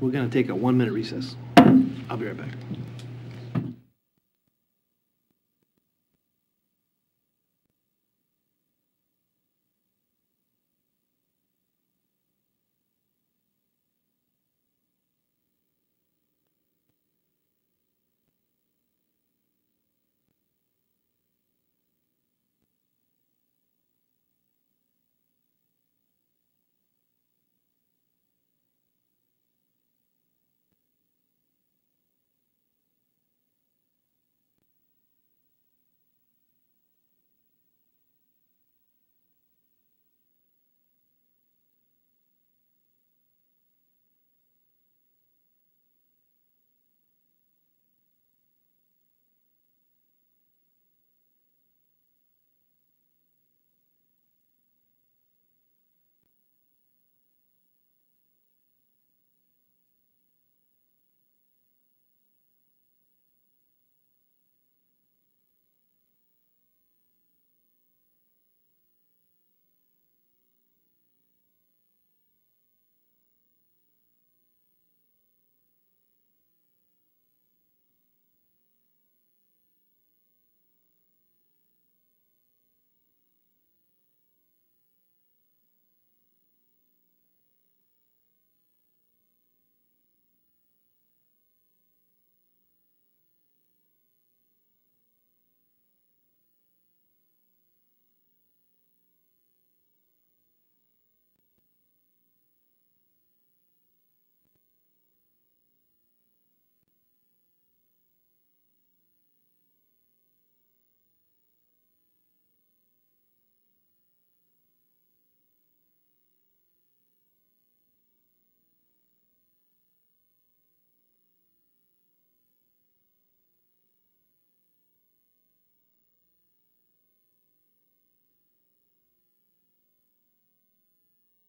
We're going to take a 1-minute recess. I'll be right back.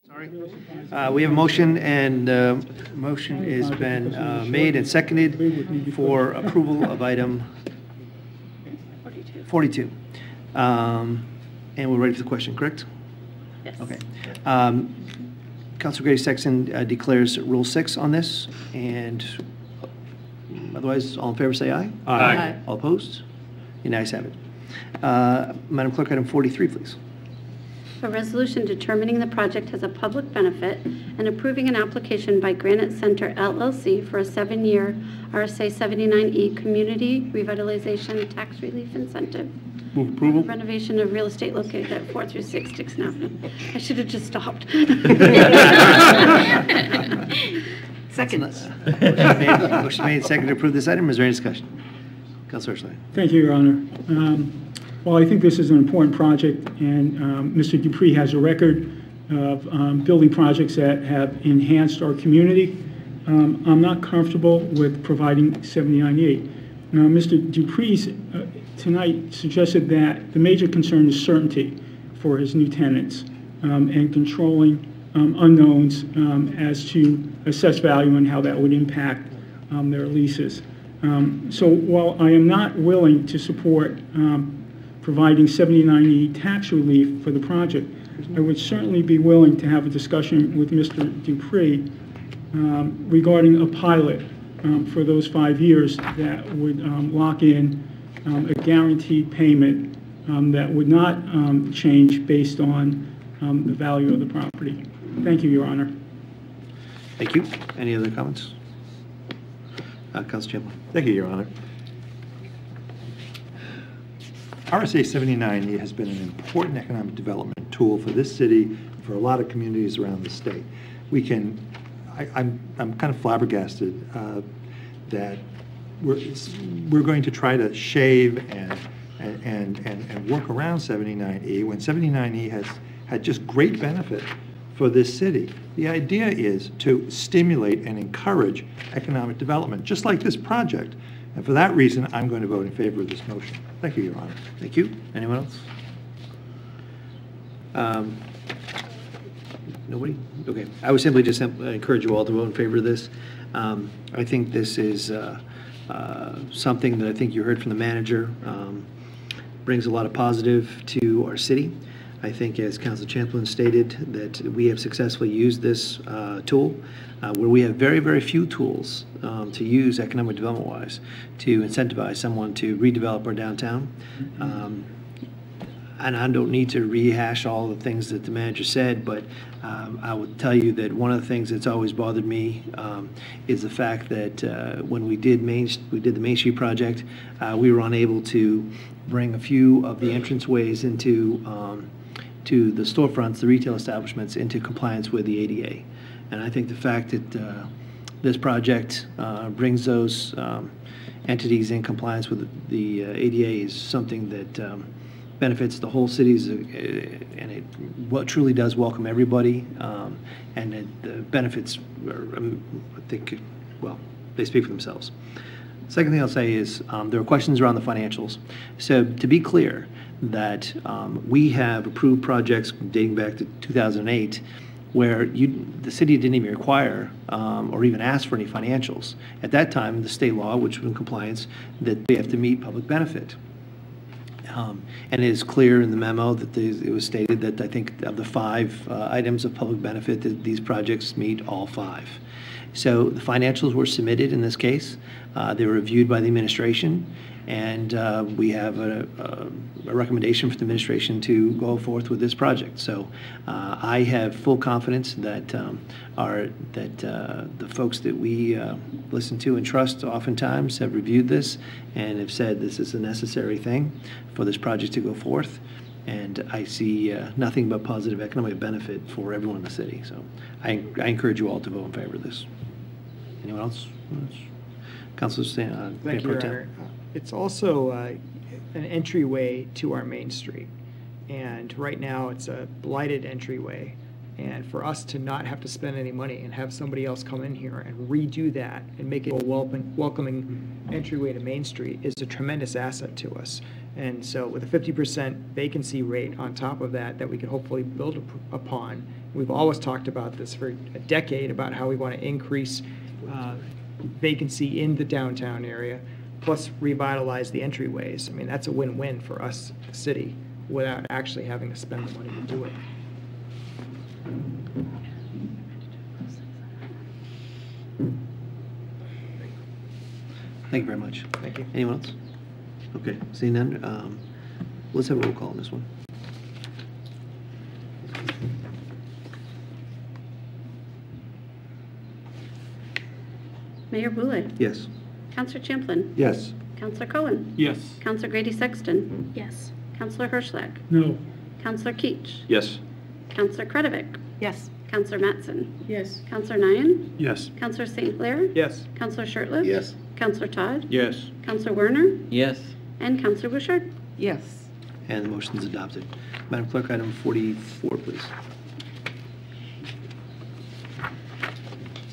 Sorry. We have a motion, and motion has been made and seconded for approval of item 42. And we're ready for the question, correct? Yes. Okay. Councilor Grady Sexton declares Rule 6 on this, and otherwise, all in favor say aye. Aye. All opposed? The ayes have it. Madam Clerk, item 43, please. A resolution determining the project has a public benefit and approving an application by Granite Center LLC for a 7-year RSA 79E Community Revitalization Tax Relief Incentive. Move approval. Renovation of real estate located at 4 through 6 Dixon Avenue. I should have just stopped. Second. Motion made, seconded to approve this item. Is there any discussion? Councilor Hirschlag. Thank you, Your Honor. Well, I think this is an important project, and Mr. Dupree has a record of building projects that have enhanced our community. I'm not comfortable with providing 79E. Now, Mr. Dupree's tonight suggested that the major concern is certainty for his new tenants and controlling unknowns as to assess value and how that would impact their leases. So while I am not willing to support providing 79E tax relief for the project, I would certainly be willing to have a discussion with Mr. Dupree regarding a pilot for those 5 years that would lock in a guaranteed payment that would not change based on the value of the property. Thank you, Your Honor. Thank you. Any other comments? Council Chamberlain. Thank you, Your Honor. RSA 79E has been an important economic development tool for this city and for a lot of communities around the state. We can, I'm kind of flabbergasted that we're going to try to shave and work around 79E when 79E has had just great benefit for this city. The idea is to stimulate and encourage economic development, just like this project. And for that reason, I'm going to vote in favor of this motion. Thank you, Your Honor. Thank you. Anyone else? Nobody? Okay. I would simply just encourage you all to vote in favor of this. I think this is something that I think you heard from the manager, brings a lot of positive to our city. I think, as Council Chamberlain stated, that we have successfully used this tool, where we have very, very few tools to use economic development-wise to incentivize someone to redevelop our downtown. And I don't need to rehash all the things that the manager said, but I would tell you that one of the things that's always bothered me is the fact that when we did the Main Street project, we were unable to bring a few of the entranceways into to the storefronts, the retail establishments, into compliance with the ADA. And I think the fact that this project brings those entities in compliance with the ADA is something that benefits the whole cities, and it truly does welcome everybody, and the benefits are, I think, well, they speak for themselves. Second thing I'll say is there are questions around the financials. So to be clear, that we have approved projects dating back to 2008 where the city didn't even require or even ask for any financials. At that time, the state law, which was in compliance, that they have to meet public benefit. And it is clear in the memo that it was stated that I think of the 5 items of public benefit, that these projects meet all 5. So the financials were submitted in this case. They were reviewed by the administration, and we have a recommendation from the administration to go forth with this project. So I have full confidence that the folks that we listen to and trust oftentimes have reviewed this and have said this is a necessary thing for this project to go forth. And I see nothing but positive economic benefit for everyone in the city. So I encourage you all to vote in favor of this. Anyone else? Councilor Stan, Thank you, Your Honor. It's also an entryway to our Main Street. And right now, it's a blighted entryway. And for us to not have to spend any money and have somebody else come in here and redo that and make it a welcoming entryway to Main Street is a tremendous asset to us. And so with a 50% vacancy rate on top of that, that we can hopefully build upon, we've always talked about this for a decade, about how we want to increase vacancy in the downtown area, plus revitalize the entryways. I mean, that's a win-win for us, the city, without actually having to spend the money to do it. Thank you very much. Thank you. Anyone else? Okay, seeing none, let's have a roll call on this one. Mayor Boulay? Yes. Councilor Champlin? Yes. Councilor Cohen? Yes. Councilor Grady Sexton? Yes. Councilor Hirschlag? No. Councilor Keach? Yes. Councilor Kretovic? Yes. Councilor Mattson? Yes. Councilor Nyan? Yes. Councilor St. Clair? Yes. Councilor Shurtleff? Yes. Councilor Todd? Yes. Councilor Werner? Yes. And Councilor Bouchard? Yes. And the motion is adopted. Madam Clerk, item 44, please.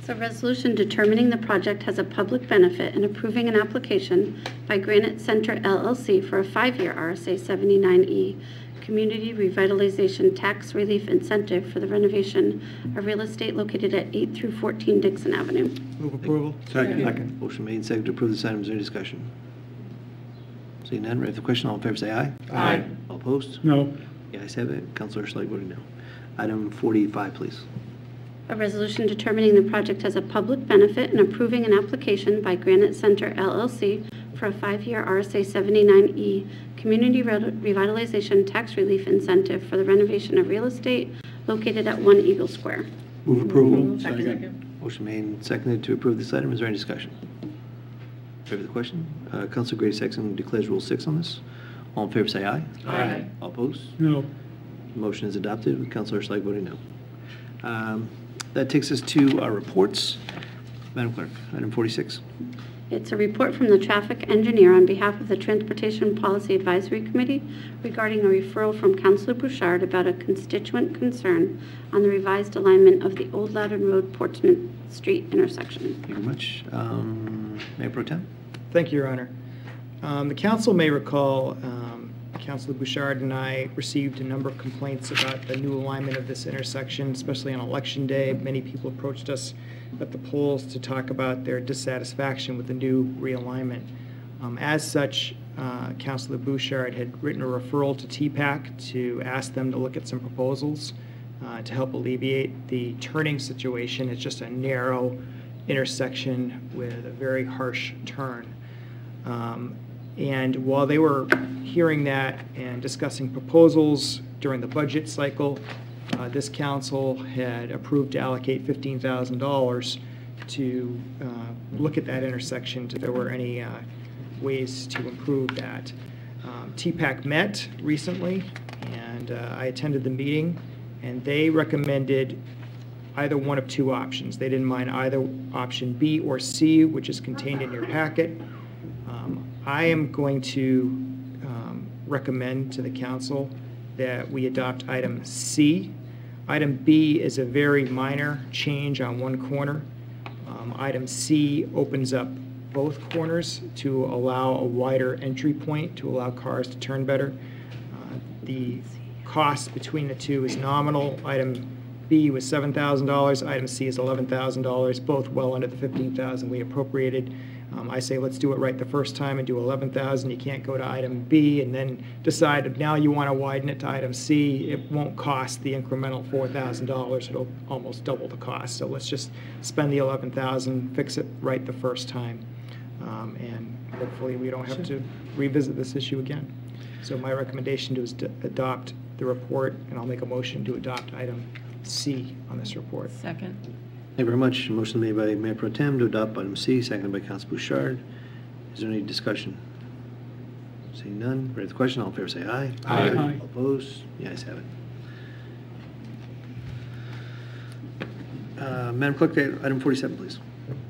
It's a resolution determining the project has a public benefit and approving an application by Granite Center LLC for a 5-year RSA 79E Community Revitalization Tax Relief Incentive for the renovation of real estate located at 8 through 14 Dixon Avenue. Move approval. Second. Motion made and seconded to approve this item. Is there any discussion? Seeing none, ready for the question. All in favor, say aye. Aye. All opposed? No. The ayes have it. Councilor Schlegel voting no. Item 45, please. A resolution determining the project has a public benefit and approving an application by Granite Center LLC for a 5-year RSA 79E Community Revitalization Tax Relief Incentive for the renovation of real estate located at 1 Eagle Square. Move approval. Second. Motion made and seconded to approve this item. Is there any discussion? Ready for the question? Councilor Grady Sexton declares Rule 6 on this. All in favor, say aye. Aye. All opposed? No. Motion is adopted with Councilor Schlegel voting no. That takes us to our reports. Madam Clerk, item 46. It's a report from the traffic engineer on behalf of the Transportation Policy Advisory Committee regarding a referral from Councilor Bouchard about a constituent concern on the revised alignment of the Old Loudon Road Portsmouth Street intersection. Thank you very much. Mayor Pro Tem? Thank you, Your Honor. The council may recall Councilor Bouchard and I received a number of complaints about the new alignment of this intersection, especially on Election Day. Many people approached us at the polls to talk about their dissatisfaction with the new realignment. As such, Councilor Bouchard had written a referral to TPAC to ask them to look at some proposals to help alleviate the turning situation. It's just a narrow intersection with a very harsh turn. And while they were hearing that and discussing proposals during the budget cycle, this council had approved to allocate $15,000 to look at that intersection if there were any ways to improve that. TPAC met recently, and I attended the meeting, and they recommended either one of two options. They didn't mind either option B or C, which is contained in your packet. I am going to recommend to the council that we adopt item C. Item B is a very minor change on one corner. Item C opens up both corners to allow a wider entry point to allow cars to turn better. The cost between the two is nominal. Item B was $7,000. Item C is $11,000, both well under the $15,000 we appropriated. I say let's do it right the first time and do $11,000. You can't go to item B and then decide if now you want to widen it to item C. It won't cost the incremental $4,000. It'll almost double the cost. So let's just spend the $11,000, fix it right the first time, and hopefully we don't have to revisit this issue again. So my recommendation is to adopt the report, and I'll make a motion to adopt item C on this report. Second. Thank you very much. Motion made by Mayor Pro Tem to adopt item C, seconded by Councilor Bouchard. Is there any discussion? Seeing none, ready for the question. All in favor, say aye. Aye. All opposed? The ayes have it. Madam Clerk, item 47, please.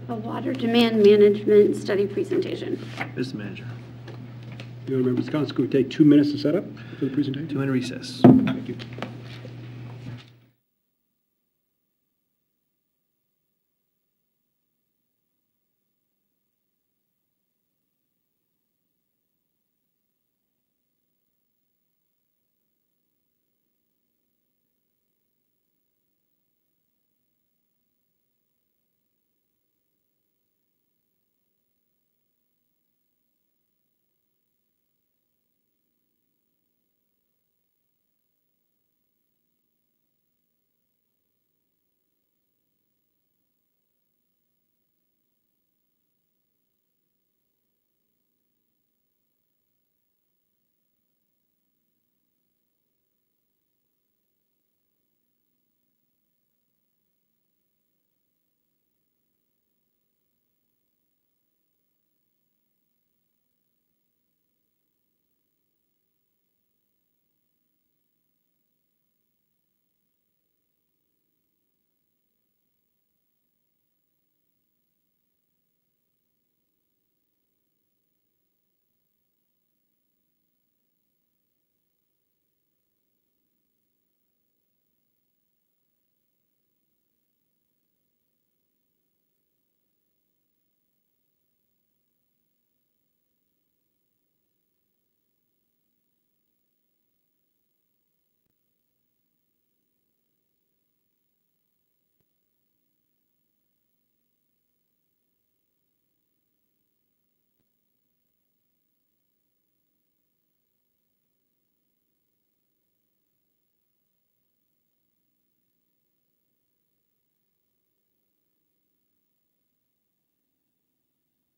A water demand management study presentation. Mr. Manager. The honorable members of council could take 2 minutes to set up for the presentation. 2-minute recess. Thank you.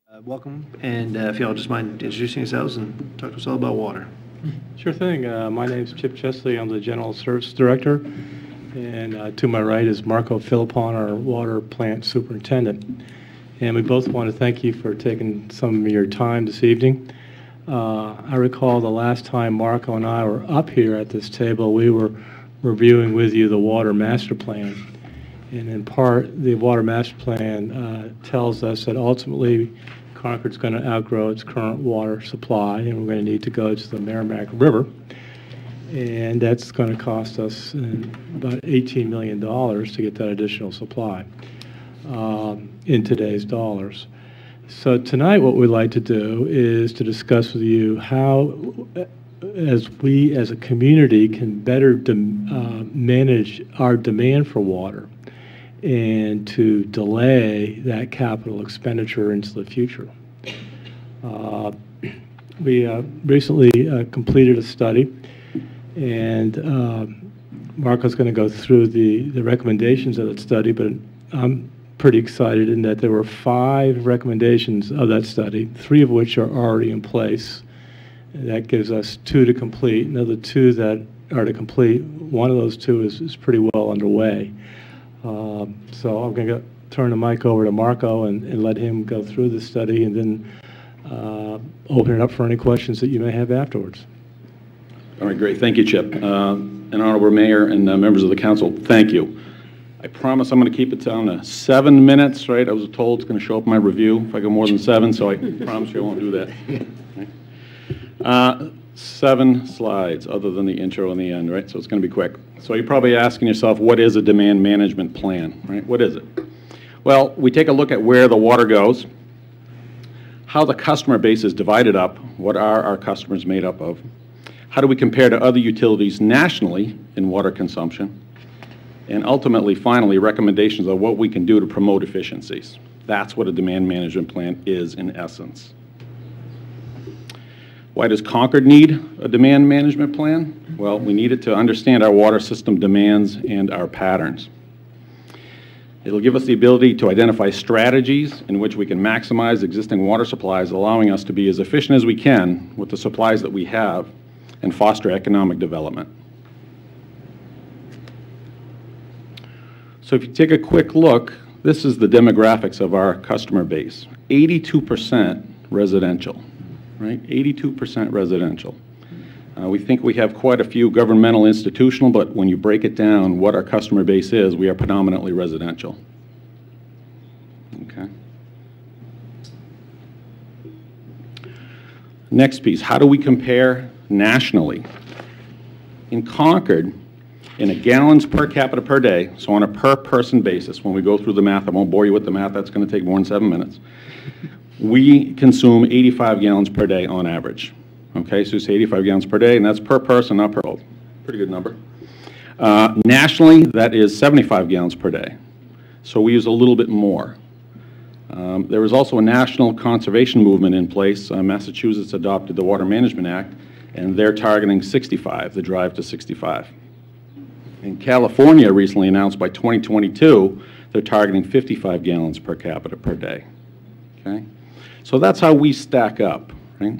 Welcome, and if y'all just mind introducing yourselves and talk to us all about water. Sure thing. My name is Chip Chesley. I'm the General Service Director. And to my right is Marco Philippon, our Water Plant Superintendent. And we both want to thank you for taking some of your time this evening. I recall the last time Marco and I were up here at this table, we were reviewing with you the Water Master Plan. And in part, the Water Master Plan tells us that ultimately Concord's going to outgrow its current water supply, and we're going to need to go to the Merrimack River. And that's going to cost us about $18 million to get that additional supply in today's dollars. So tonight what we'd like to do is to discuss with you how, as we as a community can better manage our demand for water and to delay that capital expenditure into the future. We recently completed a study, and Marco's going to go through the recommendations of that study, but I'm pretty excited in that there were 5 recommendations of that study, 3 of which are already in place. And that gives us 2 to complete. Another 2 that are to complete. One of those 2 is pretty well underway. So I'm going to turn the mic over to Marco and let him go through the study, and then open it up for any questions that you may have afterwards. All right, great. Thank you, Chip. And Honorable Mayor and members of the council, thank you. I promise I'm going to keep it down to 7 minutes, right? I was told it's going to show up in my review if I go more than 7, so I promise you I won't do that. 7 slides, other than the intro and the end, right? So it's going to be quick. So you're probably asking yourself, what is a demand management plan, right? What is it? Well, we take a look at where the water goes, how the customer base is divided up, what are our customers made up of, how do we compare to other utilities nationally in water consumption, and ultimately, finally, recommendations of what we can do to promote efficiencies. That's what a demand management plan is in essence. Why does Concord need a demand management plan? Well, we need it to understand our water system demands and our patterns. It'll give us the ability to identify strategies in which we can maximize existing water supplies, allowing us to be as efficient as we can with the supplies that we have and foster economic development. So if you take a quick look, this is the demographics of our customer base. 82% residential, right? 82% residential. We think we have quite a few governmental institutional, but when you break it down, what our customer base is, we are predominantly residential. Okay. Next piece, how do we compare nationally? In Concord, in a gallons per capita per day, so on a per person basis, when we go through the math, I won't bore you with the math, that's going to take more than 7 minutes. We consume 85 gallons per day on average. Okay, so it's 85 gallons per day, and that's per person, not per household. Pretty good number. Nationally, that is 75 gallons per day. So we use a little bit more. There is also a national conservation movement in place. Massachusetts adopted the Water Management Act, and they're targeting 65, the drive to 65. And California recently announced by 2022, they're targeting 55 gallons per capita per day. Okay? So that's how we stack up, right?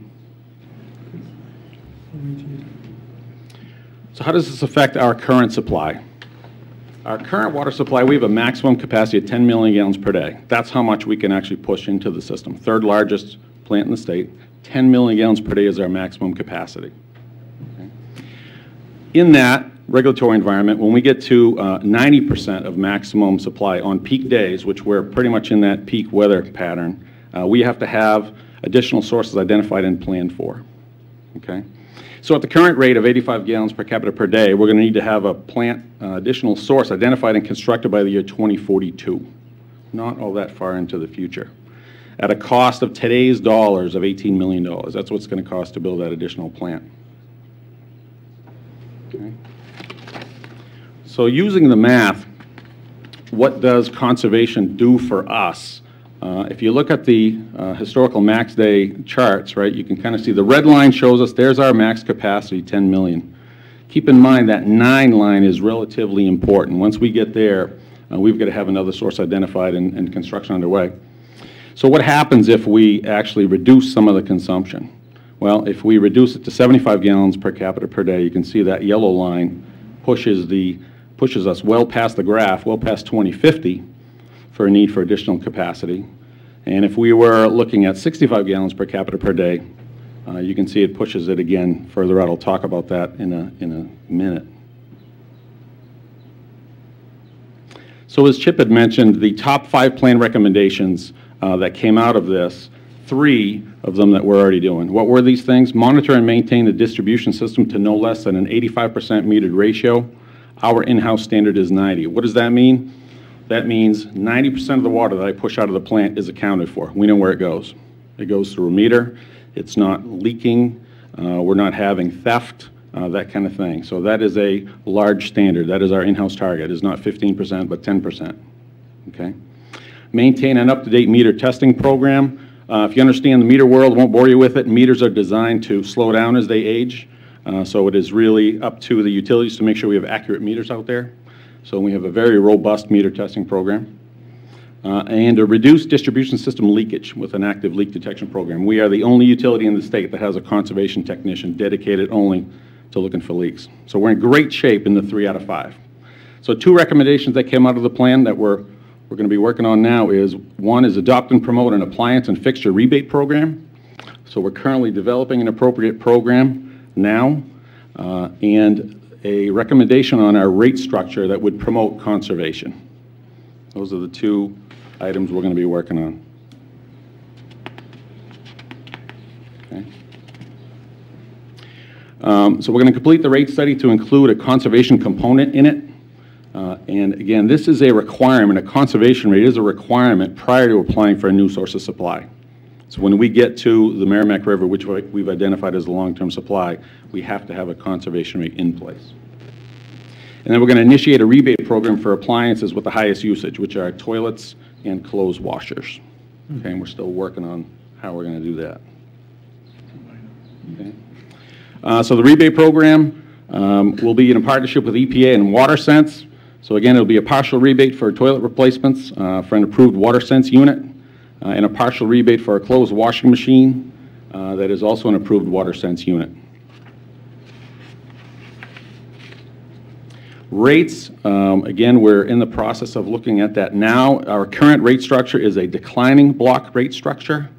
So how does this affect our current supply? Our current water supply, we have a maximum capacity of 10 million gallons per day. That's how much we can actually push into the system. 3rd largest plant in the state, 10 million gallons per day is our maximum capacity. Okay. In that regulatory environment, when we get to 90% of maximum supply on peak days, which we're pretty much in that peak weather pattern, we have to have additional sources identified and planned for. Okay? So at the current rate of 85 gallons per capita per day, we're going to need to have a plant additional source identified and constructed by the year 2042, not all that far into the future, at a cost of today's dollars of $18 million. That's what it's going to cost to build that additional plant. Okay. So using the math, what does conservation do for us? If you look at the historical max day charts, right, you can kind of see the red line shows us there's our max capacity, 10 million. Keep in mind that 9 line is relatively important. Once we get there, we've got to have another source identified and construction underway. So what happens if we actually reduce some of the consumption? Well, if we reduce it to 75 gallons per capita per day, you can see that yellow line pushes us well past the graph, well past 2050 for a need for additional capacity. And if we were looking at 65 gallons per capita per day, you can see it pushes it again further out. I'll talk about that in a minute. So as Chip had mentioned, the top 5 plan recommendations that came out of this, 3 of them that we're already doing. What were these things? Monitor and maintain the distribution system to no less than an 85% metered ratio. Our in-house standard is 90. What does that mean? That means 90% of the water that I push out of the plant is accounted for. We know where it goes. It goes through a meter. It's not leaking. We're not having theft, that kind of thing. So that is a large standard. That is our in-house target. It's not 15%, but 10%. Okay? Maintain an up-to-date meter testing program. If you understand the meter world, won't bore you with it, meters are designed to slow down as they age. So it is really up to the utilities to make sure we have accurate meters out there. So we have a very robust meter testing program. And a reduced distribution system leakage with an active leak detection program. We are the only utility in the state that has a conservation technician dedicated only to looking for leaks. So we're in great shape in the 3 out of 5. So 2 recommendations that came out of the plan that we're going to be working on now is, one is adopt and promote an appliance and fixture rebate program. So we're currently developing an appropriate program now, and a recommendation on our rate structure that would promote conservation. Those are the 2 items we're going to be working on. Okay. So we're going to complete the rate study to include a conservation component in it. And again, this is a requirement, a conservation rate is a requirement prior to applying for a new source of supply. So when we get to the Merrimack River, which we've identified as a long-term supply, we have to have a conservation rate in place. And then we're going to initiate a rebate program for appliances with the highest usage, which are toilets and clothes washers. Okay, and we're still working on how we're going to do that. Okay. So the rebate program will be in a partnership with EPA and WaterSense. So again, it'll be a partial rebate for toilet replacements for an approved WaterSense unit, and a partial rebate for a clothes washing machine that is also an approved WaterSense unit. Rates, again, we're in the process of looking at that now. Our current rate structure is a declining block rate structure.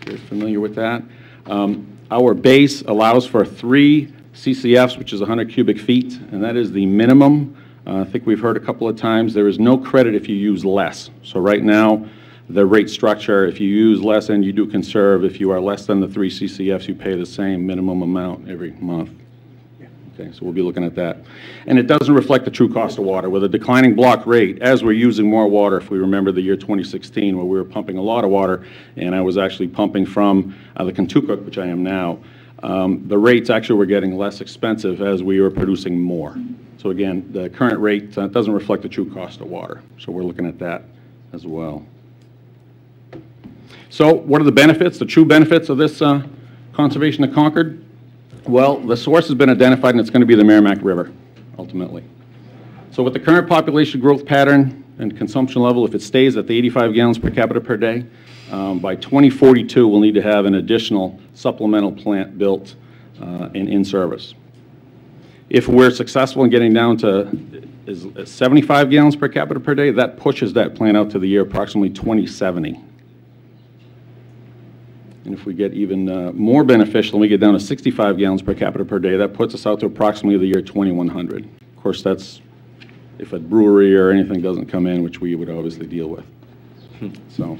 You're familiar with that. Our base allows for 3 CCFs, which is 100 cubic feet, and that is the minimum. I think we've heard a couple of times there is no credit if you use less. So right now, the rate structure, if you use less and you do conserve, if you are less than the 3 CCFs, you pay the same minimum amount every month. Okay, so we'll be looking at that. And it doesn't reflect the true cost of water. With a declining block rate, as we're using more water, if we remember the year 2016 where we were pumping a lot of water, and I was actually pumping from the Kentucook, which I am now, the rates actually were getting less expensive as we were producing more. So again, the current rate doesn't reflect the true cost of water. So we're looking at that as well. So what are the benefits, the true benefits of this conservation of Concord? Well, the source has been identified, and it's going to be the Merrimack River, ultimately. So with the current population growth pattern and consumption level, if it stays at the 85 gallons per capita per day, by 2042, we'll need to have an additional supplemental plant built and in service. If we're successful in getting down to 75 gallons per capita per day, that pushes that plant out to the year approximately 2070. And if we get even more beneficial and we get down to 65 gallons per capita per day, that puts us out to approximately the year 2100. Of course, that's if a brewery or anything doesn't come in, which we would obviously deal with. So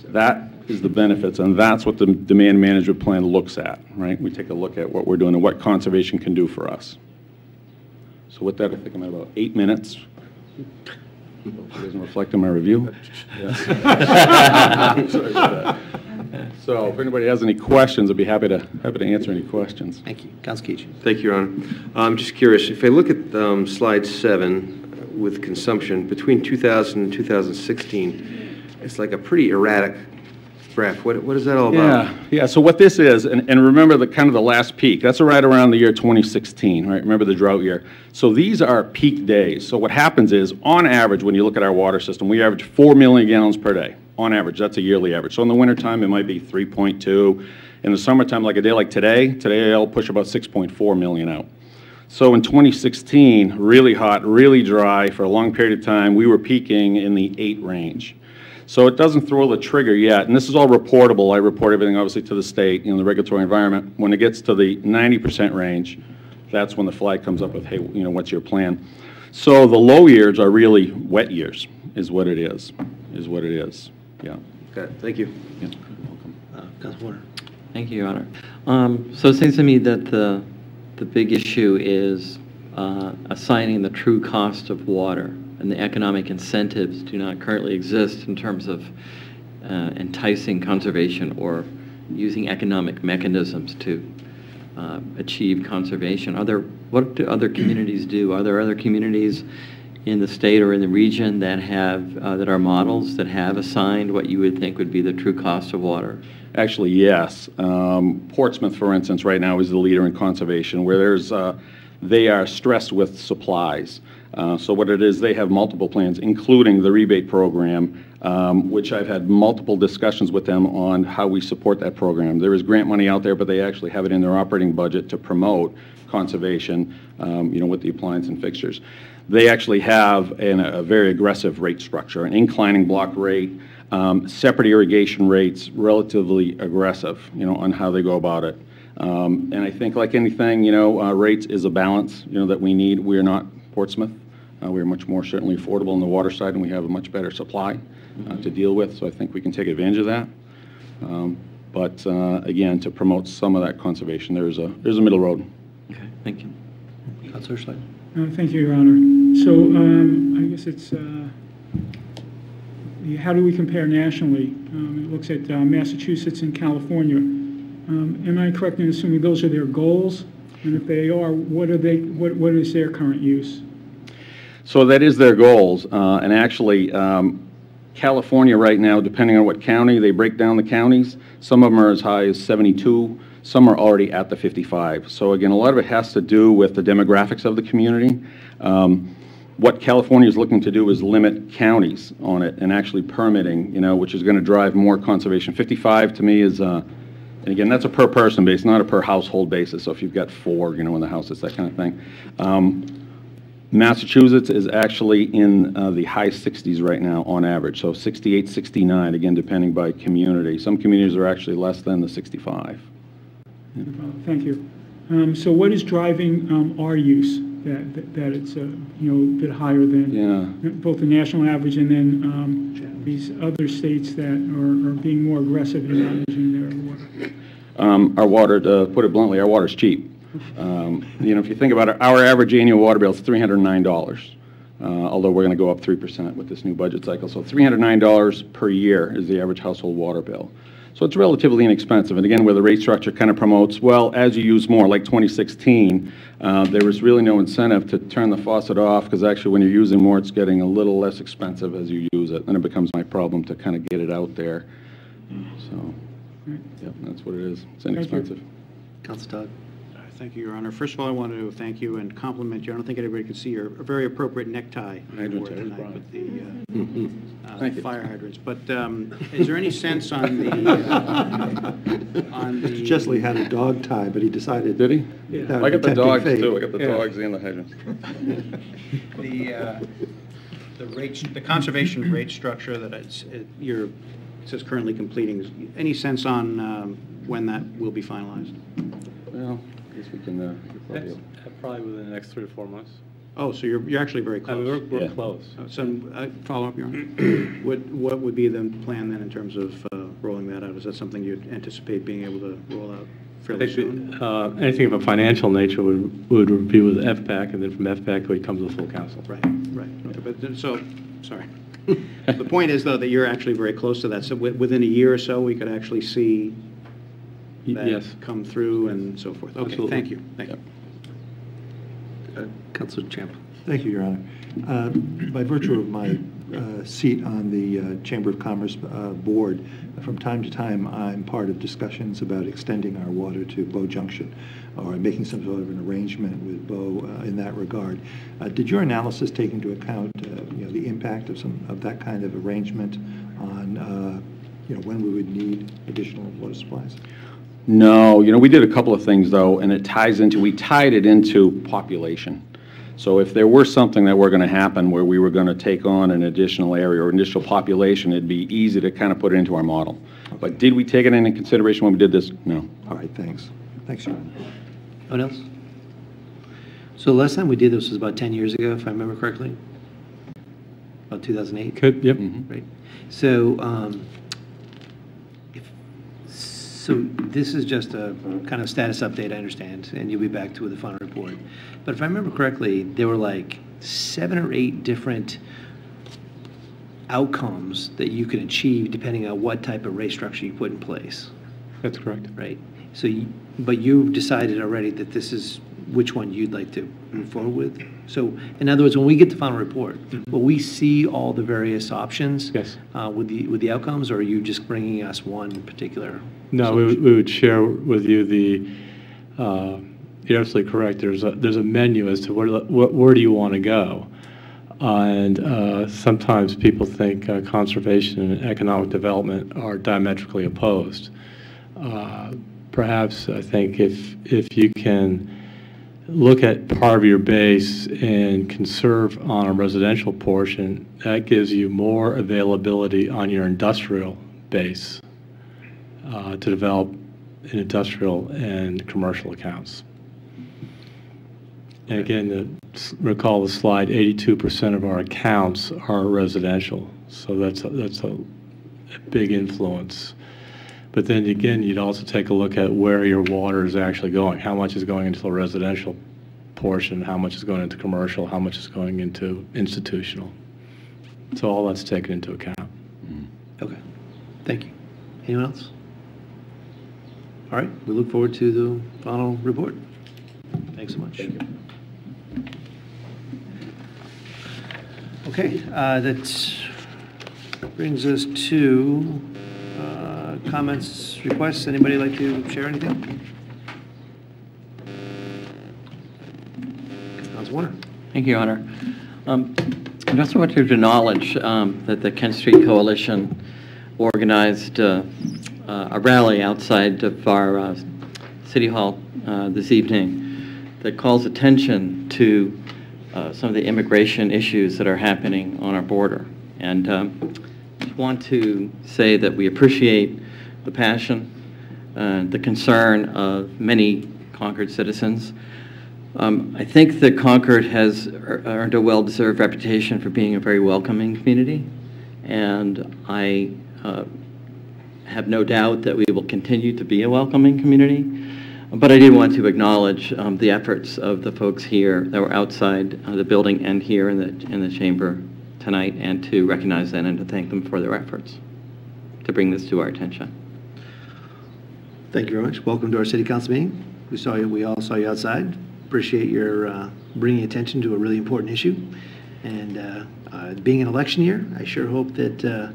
that is the benefits, and that's what the demand management plan looks at, right? We take a look at what we're doing and what conservation can do for us. So with that, I think I'm at about 8 minutes. It doesn't reflect on my review. Sorry about that. So if anybody has any questions, I'd be happy to answer any questions. Thank you. Councilor Keach. Thank you, Your Honor. I'm just curious, if I look at slide 7 with consumption, between 2000 and 2016, it's like a pretty erratic graph. What is that all about? Yeah. So what this is, and remember the kind of the last peak, that's right around the year 2016, right? Remember the drought year. So these are peak days. So what happens is, on average, when you look at our water system, we average 4 million gallons per day. On average, that's a yearly average. So in the wintertime, it might be 3.2. In the summertime, like a day like today I'll push about 6.4 million out. So in 2016, really hot, really dry for a long period of time, we were peaking in the 8 range. So it doesn't throw the trigger yet, and this is all reportable. I report everything obviously to the state, the regulatory environment. When it gets to the 90% range, that's when the flag comes up with, hey, what's your plan? So the low years are really wet years, is what it is. Yeah. Okay, thank you. Yeah. Councilor Warner. Thank you, Your Honor. So it seems to me that the big issue is assigning the true cost of water, and the economic incentives do not currently exist in terms of enticing conservation or using economic mechanisms to achieve conservation. What do other communities do? Are there other communities in the state or in the region that have that are models that have assigned what you would think would be the true cost of water? Actually, yes. Portsmouth, for instance, right now is the leader in conservation, where they are stressed with supplies. So what it is, they have multiple plans, including the rebate program, which I've had multiple discussions with them on how we support that program. There is grant money out there, but they actually have it in their operating budget to promote conservation, with the appliance and fixtures. They actually have a very aggressive rate structure, an inclining block rate, separate irrigation rates, relatively aggressive, on how they go about it. And I think, like anything, rates is a balance, that we need. We are not Portsmouth. We're much more certainly affordable on the water side, and we have a much better supply to deal with. So I think we can take advantage of that. But again, to promote some of that conservation, there's a middle road. Okay, thank you. Councilor Schleck. Thank you, Your Honor. So I guess it's, how do we compare nationally? It looks at Massachusetts and California. Am I correct in assuming those are their goals? And if they are, what is their current use? So that is their goals. And actually, California right now, depending on what county, they break down the counties. Some of them are as high as 72. Some are already at the 55. So again, a lot of it has to do with the demographics of the community. What California is looking to do is limit counties on it and actually permitting, which is going to drive more conservation. 55 to me is, and again, that's a per person basis, not a per household basis. So if you've got 4, in the house, it's that kind of thing. Massachusetts is actually in the high 60s right now on average, so 68, 69, again, depending by community. Some communities are actually less than the 65. Thank you. So what is driving our use, that it's a bit higher than both the national average and then these other states that are being more aggressive in managing their water? Our water, to put it bluntly, our water's cheap. If you think about it, our average annual water bill is $309, although we're going to go up 3% with this new budget cycle. So $309 per year is the average household water bill. So it's relatively inexpensive. And again, where the rate structure kind of promotes, well, as you use more, like 2016, there was really no incentive to turn the faucet off, because actually when you're using more, it's getting a little less expensive as you use it. And it becomes my problem to kind of get it out there. So, yep, that's what it is. It's inexpensive. Councilor Todd. Thank you, Your Honor. First of all, I wanted to thank you and compliment you. I don't think anybody could see your very appropriate necktie you wore tonight with the fire hydrants. But is there any sense on the Mr. Chesley had a dog tie, but he decided. Did he? Yeah. I got the dogs too. I got the dogs and the hydrants. The conservation rate structure that it says currently completing. Any sense on when that will be finalized? Well, I guess we can. Probably within the next 3 to 4 months. Oh, so you're actually very close. I mean, we're close. So follow up, Your Honor. What would be the plan then in terms of rolling that out? Is that something you'd anticipate being able to roll out fairly soon? Anything of a financial nature would review with FPAC, and then from FPAC we come to the full council. Right. Okay, but so, sorry. The point is, though, that you're actually very close to that. So within a year or so, we could actually see that come through and so forth. Okay, Absolutely. thank you. Thank you. Councilor Champ. Thank you, Your Honor. By virtue of my seat on the Chamber of Commerce board, from time to time, I'm part of discussions about extending our water to Bow Junction, or making some sort of an arrangement with Bow in that regard. Did your analysis take into account, the impact of that kind of arrangement on, when we would need additional water supplies? No, we did a couple of things, though, and we tied it into population. So if there were something that were going to happen where we were going to take on an additional area or additional population, it'd be easy to kind of put it into our model. Okay. But did we take it into consideration when we did this? No. All right, thanks. Thanks, John. What else? So the last time we did this was about 10 years ago, if I remember correctly? About 2008? Could, yep. Right. So, so this is just a kind of status update, I understand, and you'll be back to the final report. But if I remember correctly, there were like 7 or 8 different outcomes that you could achieve depending on what type of rate structure you put in place. That's correct. Right. So, but you've decided already that this is which one you'd like to move forward with. So, in other words, when we get the final report, will we see all the various options? Yes. With the outcomes, or are you just bringing us one particular? No, we would share with you you're absolutely correct. There's a menu as to where do you want to go, and sometimes people think conservation and economic development are diametrically opposed. Perhaps I think if you can look at part of your base and conserve on a residential portion, that gives you more availability on your industrial base to develop in industrial and commercial accounts. And again, recall the slide, 82% of our accounts are residential, so that's a big influence. But then again, you'd also take a look at where your water is actually going. How much is going into the residential portion, how much is going into commercial, how much is going into institutional. So all that's taken into account. Okay, thank you. Anyone else? All right, we look forward to the final report. Thanks so much. Thank you. Okay, that brings us to comments, requests. Anybody like to share anything? Councilor Warner. Thank you, Your Honor. I just want to acknowledge that the Kent Street Coalition organized a rally outside of our City Hall this evening that calls attention to some of the immigration issues that are happening on our border. And I want to say that we appreciate the passion and the concern of many Concord citizens. I think that Concord has earned a well-deserved reputation for being a very welcoming community, and I have no doubt that we will continue to be a welcoming community. But I did want to acknowledge the efforts of the folks here that were outside the building and here in the chamber tonight, and to recognize them and to thank them for their efforts to bring this to our attention. Thank you very much. Welcome to our city council meeting. We saw you. We all saw you outside. Appreciate your bringing attention to a really important issue. And being an election year, I sure hope that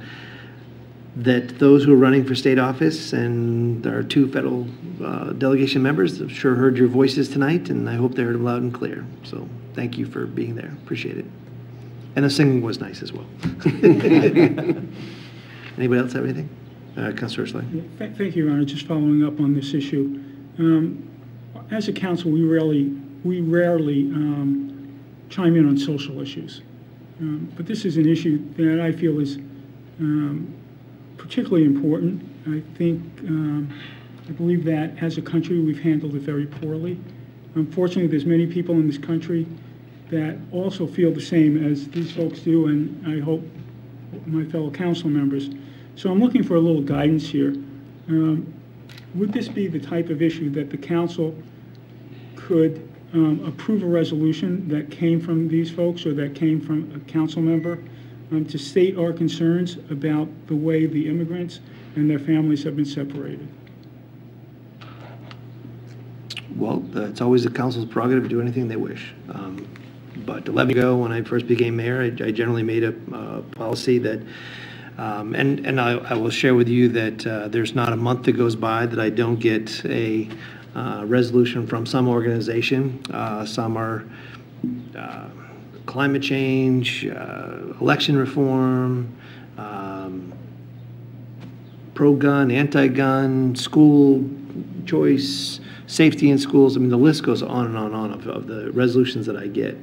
that those who are running for state office and our 2 federal delegation members have sure heard your voices tonight, and I hope they heard them loud and clear. So thank you for being there. Appreciate it. And the singing was nice as well. Anybody else have anything? Councilor Ursuline. Yeah, thank you, Your Honor. Just following up on this issue. As a council, we rarely chime in on social issues. But this is an issue that I feel is particularly important. I think, I believe that as a country we've handled it very poorly. Unfortunately, there's many people in this country that also feel the same as these folks do, and I hope my fellow council members. So I'm looking for a little guidance here. Would this be the type of issue that the council could approve a resolution that came from these folks or that came from a council member to state our concerns about the way the immigrants and their families have been separated? Well, it's always the council's prerogative to do anything they wish. about 11 years ago, when I first became mayor, I generally made a policy that, and I will share with you that there's not a month that goes by that I don't get a resolution from some organization. Some are climate change, election reform, pro-gun, anti-gun, school choice, safety in schools. I mean, the list goes on and on and on of the resolutions that I get.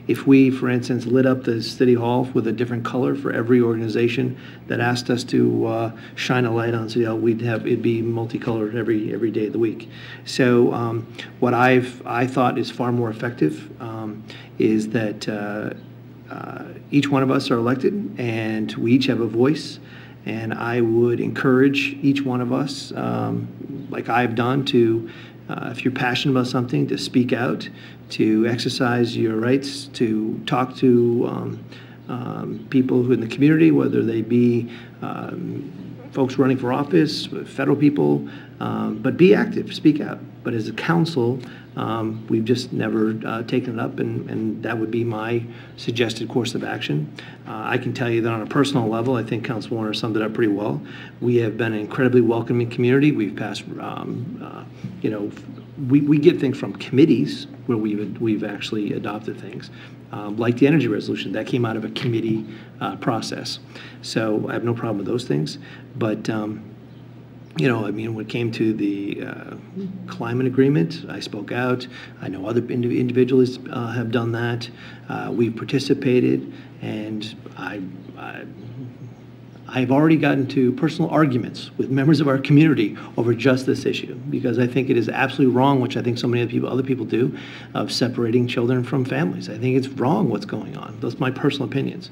If we, for instance, lit up the City Hall with a different color for every organization that asked us to shine a light on City Hall, it'd be multicolored every day of the week. So what I thought is far more effective is that each one of us are elected, and we each have a voice. And I would encourage each one of us, like I've done, to, if you're passionate about something, to speak out, to exercise your rights, to talk to people who in the community, whether they be folks running for office, federal people, but be active, speak out. But as a council, we've just never taken it up, and that would be my suggested course of action. I can tell you that on a personal level, I think Council Warner summed it up pretty well. We have been an incredibly welcoming community. We've passed, you know, we get things from committees where we've actually adopted things, like the energy resolution. That came out of a committee process. So I have no problem with those things. But you know, I mean, when it came to the climate agreement, I spoke out. I know other individuals have done that. We've participated, and I've already gotten to personal arguments with members of our community over just this issue, because I think it is absolutely wrong, which I think so many other people do, of separating children from families. I think it's wrong what's going on. Those are my personal opinions.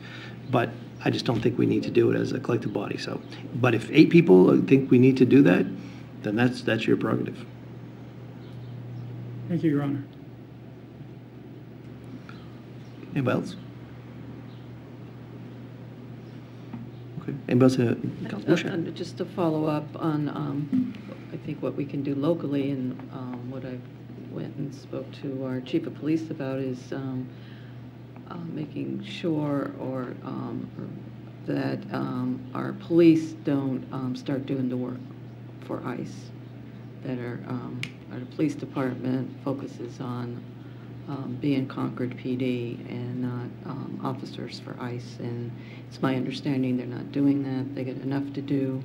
But I just don't think we need to do it as a collective body. So, but if 8 people think we need to do that, then that's your prerogative. Thank you, Your Honor. Anybody else? Okay. Anybody else? Just to follow up on, I think what we can do locally, and what I went and spoke to our chief of police about is making sure that our police don't start doing the work for ICE. That our police department focuses on being Concord PD and not officers for ICE. And it's my understanding they're not doing that. They get enough to do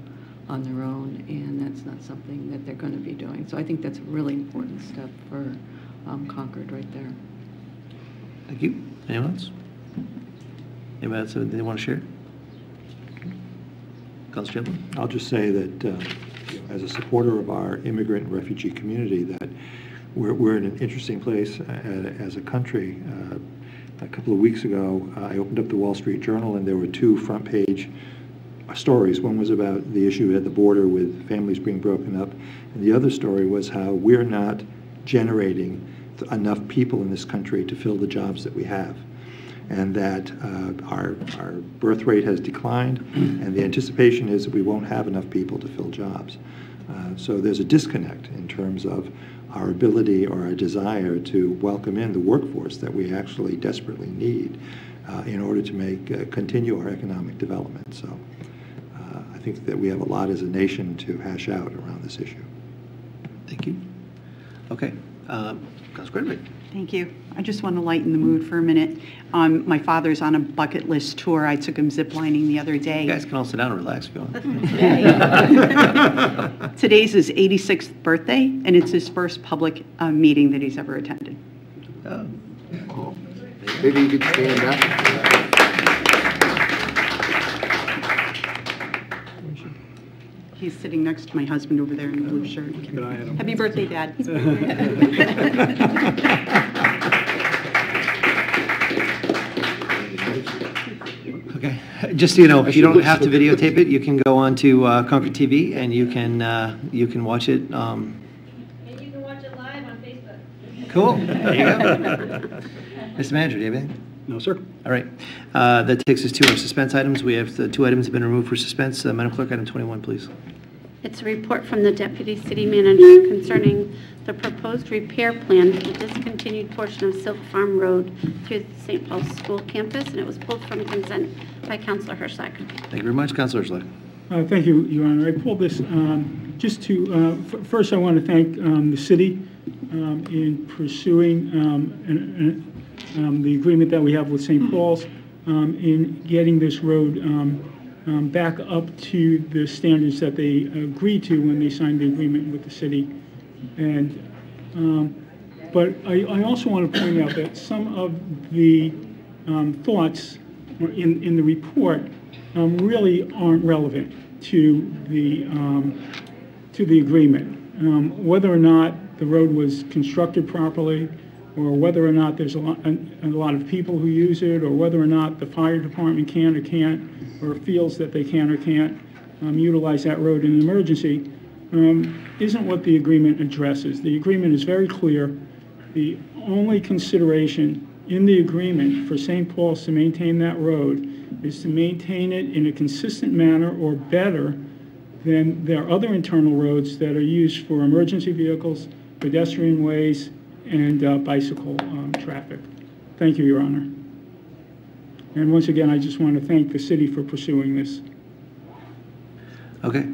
on their own, and that's not something that they're going to be doing. So I think that's a really important step for Concord right there. Thank you. Anyone else? Anybody else they want to share? Councilor Chamberlain? I'll just say that as a supporter of our immigrant and refugee community, that we're in an interesting place as a country. A couple of weeks ago, I opened up the Wall Street Journal, and there were 2 front page stories. One was about the issue at the border with families being broken up, and the other story was how we're not generating enough people in this country to fill the jobs that we have, and that our birth rate has declined, and the anticipation is that we won't have enough people to fill jobs. So there's a disconnect in terms of our ability or our desire to welcome in the workforce that we actually desperately need in order to continue our economic development. So I think that we have a lot as a nation to hash out around this issue. Thank you. Okay. Councilor Crederick. Thank you. I just want to lighten the mood for a minute. My father's on a bucket list tour. I took him ziplining the other day. You guys can all sit down and relax if you want. Today's his 86th birthday, and it's his first public meeting that he's ever attended. Oh. Maybe you could stand up. He's sitting next to my husband over there in the blue shirt. Good eye, Adam. Happy birthday, Dad. Okay. Just so you know, if you don't have to videotape it, you can go on to Concord TV and you can watch it. And you can watch it live on Facebook. Cool. There you go. Mr. Manager, do you have anything? No, sir. All right. That takes us to our suspense items. We have the 2 items have been removed for suspense. Madam Clerk, item 21, please. It's a report from the Deputy City Manager concerning the proposed repair plan for the discontinued portion of Silk Farm Road through the St. Paul School campus, and it was pulled from consent by Councilor Hirschlag. Thank you very much, Councilor Hirschlag. Thank you, Your Honor. I pulled this just to, first I want to thank the city in pursuing the agreement that we have with St. Paul's in getting this road back up to the standards that they agreed to when they signed the agreement with the city. And but I also want to point out that some of the thoughts in the report really aren't relevant to the agreement. Whether or not the road was constructed properly, or whether or not there's a lot of people who use it, or whether or not the fire department can or can't, or feels that they can or can't utilize that road in an emergency, isn't what the agreement addresses. The agreement is very clear. The only consideration in the agreement for St. Paul's to maintain that road is to maintain it in a consistent manner or better than their other internal roads that are used for emergency vehicles, pedestrian ways, and bicycle traffic. Thank you, Your Honor. And once again, I just want to thank the city for pursuing this. Okay.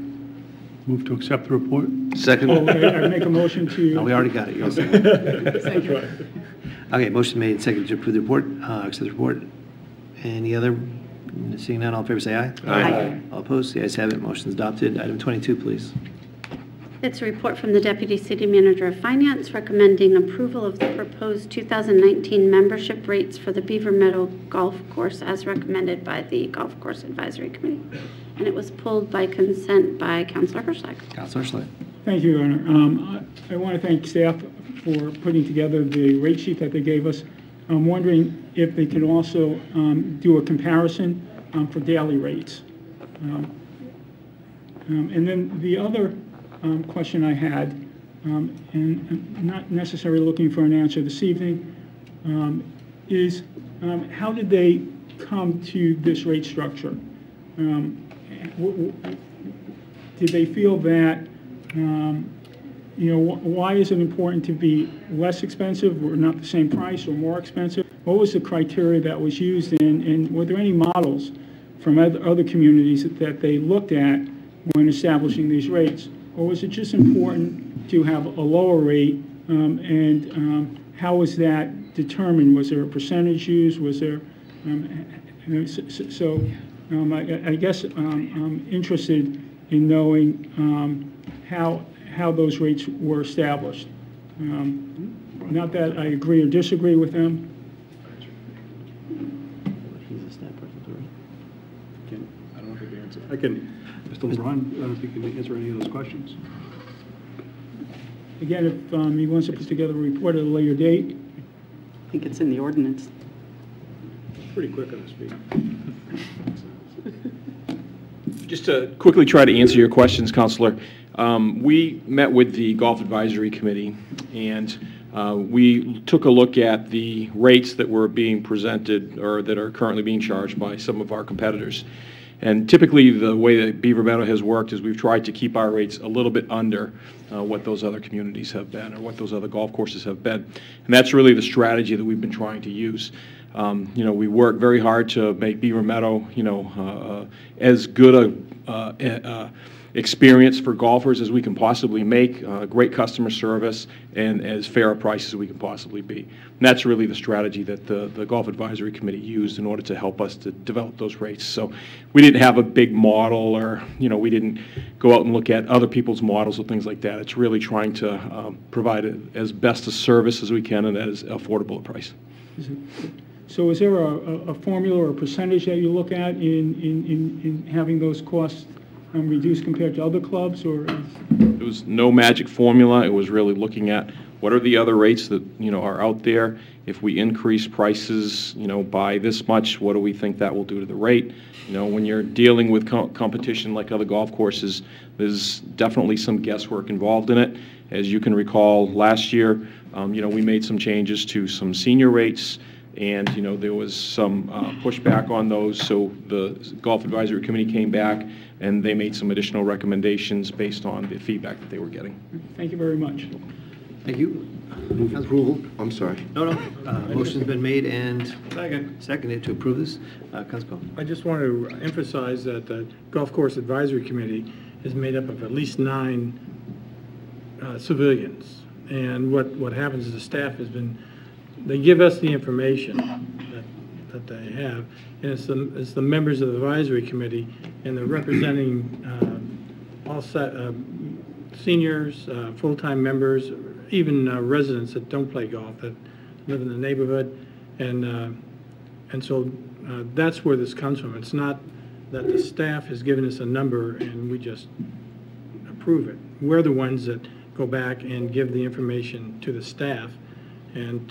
Move to accept the report. Second. Oh, I make a motion to... No, we already got it. You're all set. Thank you. Okay, motion made and seconded to approve the report, accept the report. Any other? Seeing none, all in favor say aye. Aye. All opposed? The ayes have it. Motion is adopted. Item 22, please. It's a report from the Deputy City Manager of Finance recommending approval of the proposed 2019 membership rates for the Beaver Meadow Golf Course as recommended by the Golf Course Advisory Committee. And it was pulled by consent by Councilor Hirschlag. Councilor Hirschlag. Thank you, Your Honor. I want to thank staff for putting together the rate sheet that they gave us. I'm wondering if they could also do a comparison for daily rates. And then the other question I had, and I'm not necessarily looking for an answer this evening, is how did they come to this rate structure? Did they feel that, why is it important to be less expensive or not the same price or more expensive? What was the criteria that was used, and were there any models from other communities that they looked at when establishing these rates? Or was it just important to have a lower rate, and how was that determined? Was there a percentage used? Was there, I guess I'm interested in knowing how those rates were established. Not that I agree or disagree with them. I don't have the answer. I can, Mr. LeBron, I don't know if you can answer any of those questions. Again, if he wants to put together a report at a later date. I think it's in the ordinance. Pretty quick on his feet. Just to quickly try to answer your questions, Counselor, we met with the Golf Advisory Committee, and we took a look at the rates that were being presented or that are currently being charged by some of our competitors. And typically, the way that Beaver Meadow has worked is we've tried to keep our rates a little bit under what those other communities have been or what those other golf courses have been. And that's really the strategy that we've been trying to use. We work very hard to make Beaver Meadow, as good a experience for golfers as we can possibly make, great customer service, and as fair a price as we can possibly be. And that's really the strategy that the Golf Advisory Committee used in order to help us to develop those rates. So we didn't have a big model, or we didn't go out and look at other people's models or things like that. It's really trying to provide as best a service as we can and at as affordable a price. So is there a formula or a percentage that you look at in having those costs reduced compared to other clubs, or? There was no magic formula. It was really looking at what are the other rates that are out there. If we increase prices, by this much, what do we think that will do to the rate? When you're dealing with competition like other golf courses, there's definitely some guesswork involved in it. As you can recall, last year, we made some changes to some senior rates. And, there was some pushback on those, so the Golf Advisory Committee came back, and they made some additional recommendations based on the feedback that they were getting. Thank you very much. Thank you. Move approval. I'm sorry. No. Motion's been made and seconded to approve this. Councilor Cohen. I just want to emphasize that the Golf Course Advisory Committee is made up of at least 9 civilians. And what happens is the staff they give us the information that they have, and it's the members of the advisory committee, and they're representing all seniors, full-time members, even residents that don't play golf, that live in the neighborhood, and so that's where this comes from. It's not that the staff has given us a number and we just approve it. We're the ones that go back and give the information to the staff, and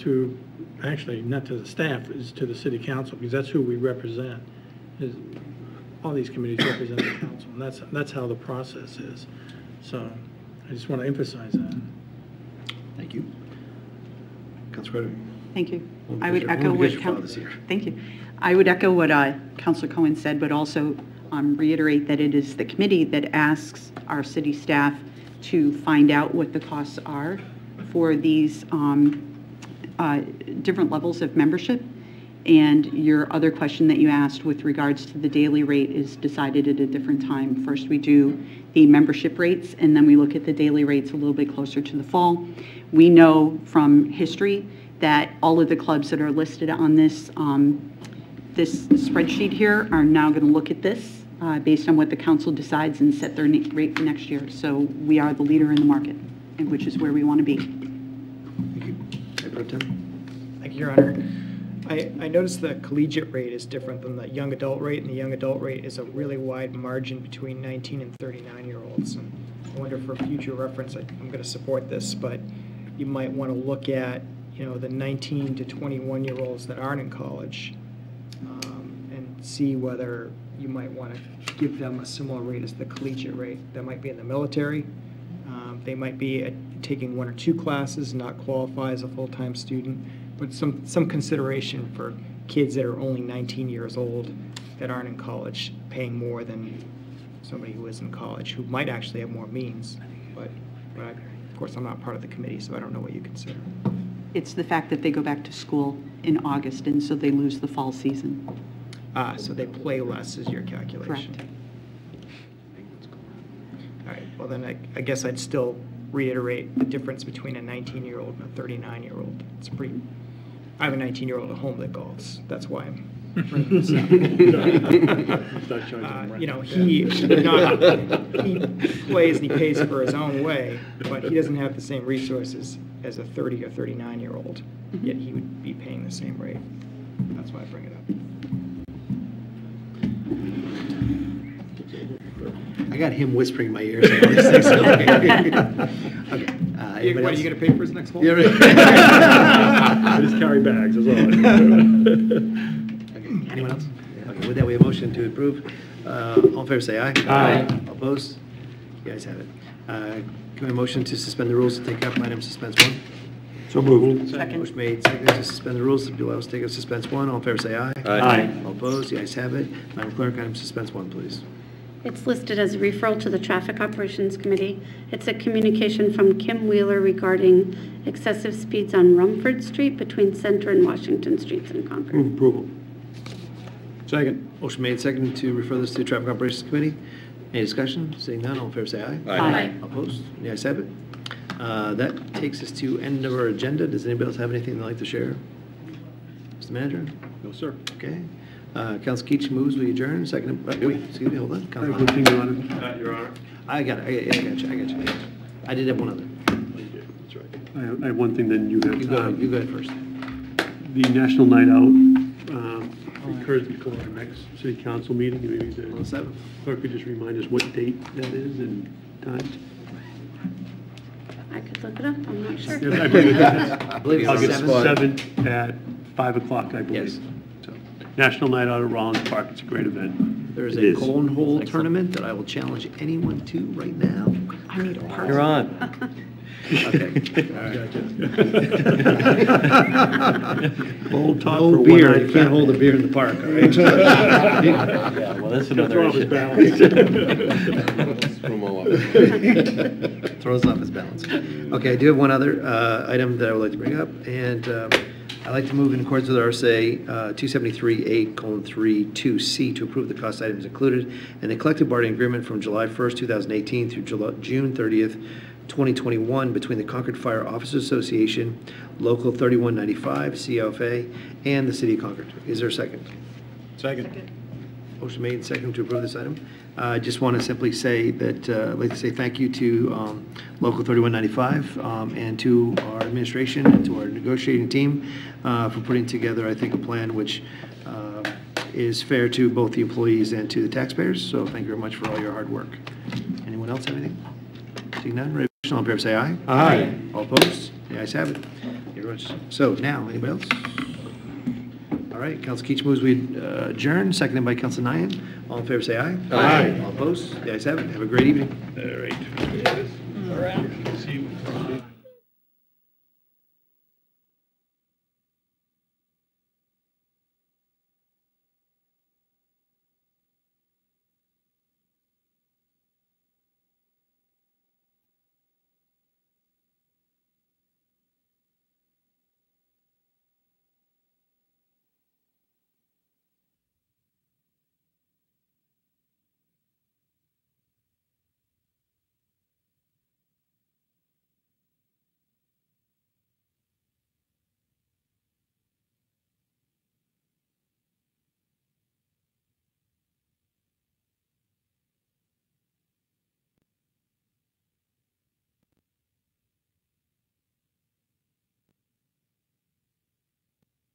actually not to the staff, is to the city council, because that's who we represent. All these committees represent the council, and that's how the process is. So I just want to emphasize that. Thank you. Councilor Creditor. Thank you. Well, I would because echo your what father's here. Thank you. I would echo what Councilor Cohen said, but also reiterate that it is the committee that asks our city staff to find out what the costs are for these different levels of membership. And your other question that you asked with regards to the daily rate is decided at a different time. First, we do the membership rates, and then we look at the daily rates a little bit closer to the fall. We know from history that all of the clubs that are listed on this this spreadsheet here are now going to look at this based on what the council decides and set their rate for next year. So we are the leader in the market, and which is where we want to be. Thank you. Pro Tem. Thank you, Your Honor. I noticed the collegiate rate is different than the young adult rate, and the young adult rate is a really wide margin between 19 and 39-year-olds. And I wonder, for future reference, I'm going to support this, but you might want to look at, the 19 to 21-year-olds that aren't in college, and see whether you might want to give them a similar rate as the collegiate rate. That might be in the military. They might be taking 1 or 2 classes, not qualify as a full-time student, but some consideration for kids that are only 19 years old that aren't in college, paying more than somebody who is in college, who might actually have more means. But of course, I'm not part of the committee, so I don't know what you consider. It's the fact that they go back to school in August, and so they lose the fall season. So they play less is your calculation. Correct. All right, well then I guess I'd still reiterate the difference between a 19-year-old and a 39-year-old. It's pretty. I have a 19-year-old at home that golfs. That's why I'm bringing this up. He plays and he pays for his own way, but he doesn't have the same resources as a 30 or 39-year-old, yet he would be paying the same rate. That's why I bring it up. I got him whispering in my ears. And all these things. Okay. What, are you going to pay for his next hole? Yeah, right. I just carry bags, that's all. Okay. Anyone else? Okay. With that, we have a motion to approve. All in favor, say aye. Aye. All opposed? You guys have it. Can we have a motion to suspend the rules to take up item suspense 1? So moved. Second. Motion made, seconded to suspend the rules to allow us to take up suspense 1. All in favor, say aye. Aye. All opposed? You guys have it. Madam Clerk, item suspense 1, please. It's listed as a referral to the Traffic Operations Committee. It's a communication from Kim Wheeler regarding excessive speeds on Rumford Street between Center and Washington Streets in Concord. Move approval. Second. Motion made, seconded to refer this to Traffic Operations Committee. Any discussion? Seeing none, all in favor, say aye. Aye. Opposed? You guys have it. That takes us to end of our agenda. Does anybody else have anything they'd like to share? Mr. Manager? No, sir. Okay. Council Keach moves, we adjourn. Second. Wait, excuse me, hold on. Council One thing, Your Honor. Your Honor. I got it. I got you. I did have one other. That's right. I have one thing, then you have. You go ahead first. The National Night Out occurs before our next city council meeting. Maybe the On the 7th. clerk could just remind us what date that is and time. I could look it up, I'm not sure. I believe I believe it's August 7th. 7th at 5 o'clock, I believe. Yes. So, National Night Out at Rollins Park. It's a great event. There's It a is. cornhole tournament that I will challenge anyone to right now. I need a partner. You're on. Okay. All right. Bold talk No for a beer. one-eyed You can't fat hold a man. beer in the park, all right? Yeah, well, that's another issue. Throws off his balance. Okay, I do have one other item that I would like to bring up, and I'd like to move in accordance with RSA 273A:32C to approve the cost items included in the collective bargaining agreement from July 1st, 2018 through June 30th, 2021 between the Concord Fire Officers Association, Local 3195, CFA, and the City of Concord. Is there a second? Second. Motion made and seconded to approve this item. I just want to simply say that, I'd like to say thank you to Local 3195 and to our administration and to our negotiating team for putting together, I think, a plan which is fair to both the employees and to the taxpayers. So thank you very much for all your hard work. Anyone else have anything? Seeing none, ready? All in favor, say aye. Aye. All opposed? The ayes have it. Thank you very much. So now, anybody else? All right, Council Keach moves we adjourn, seconded by Council Nyan. All in favor, say aye. Aye. All opposed? The ayes have it. Have a great evening. All right.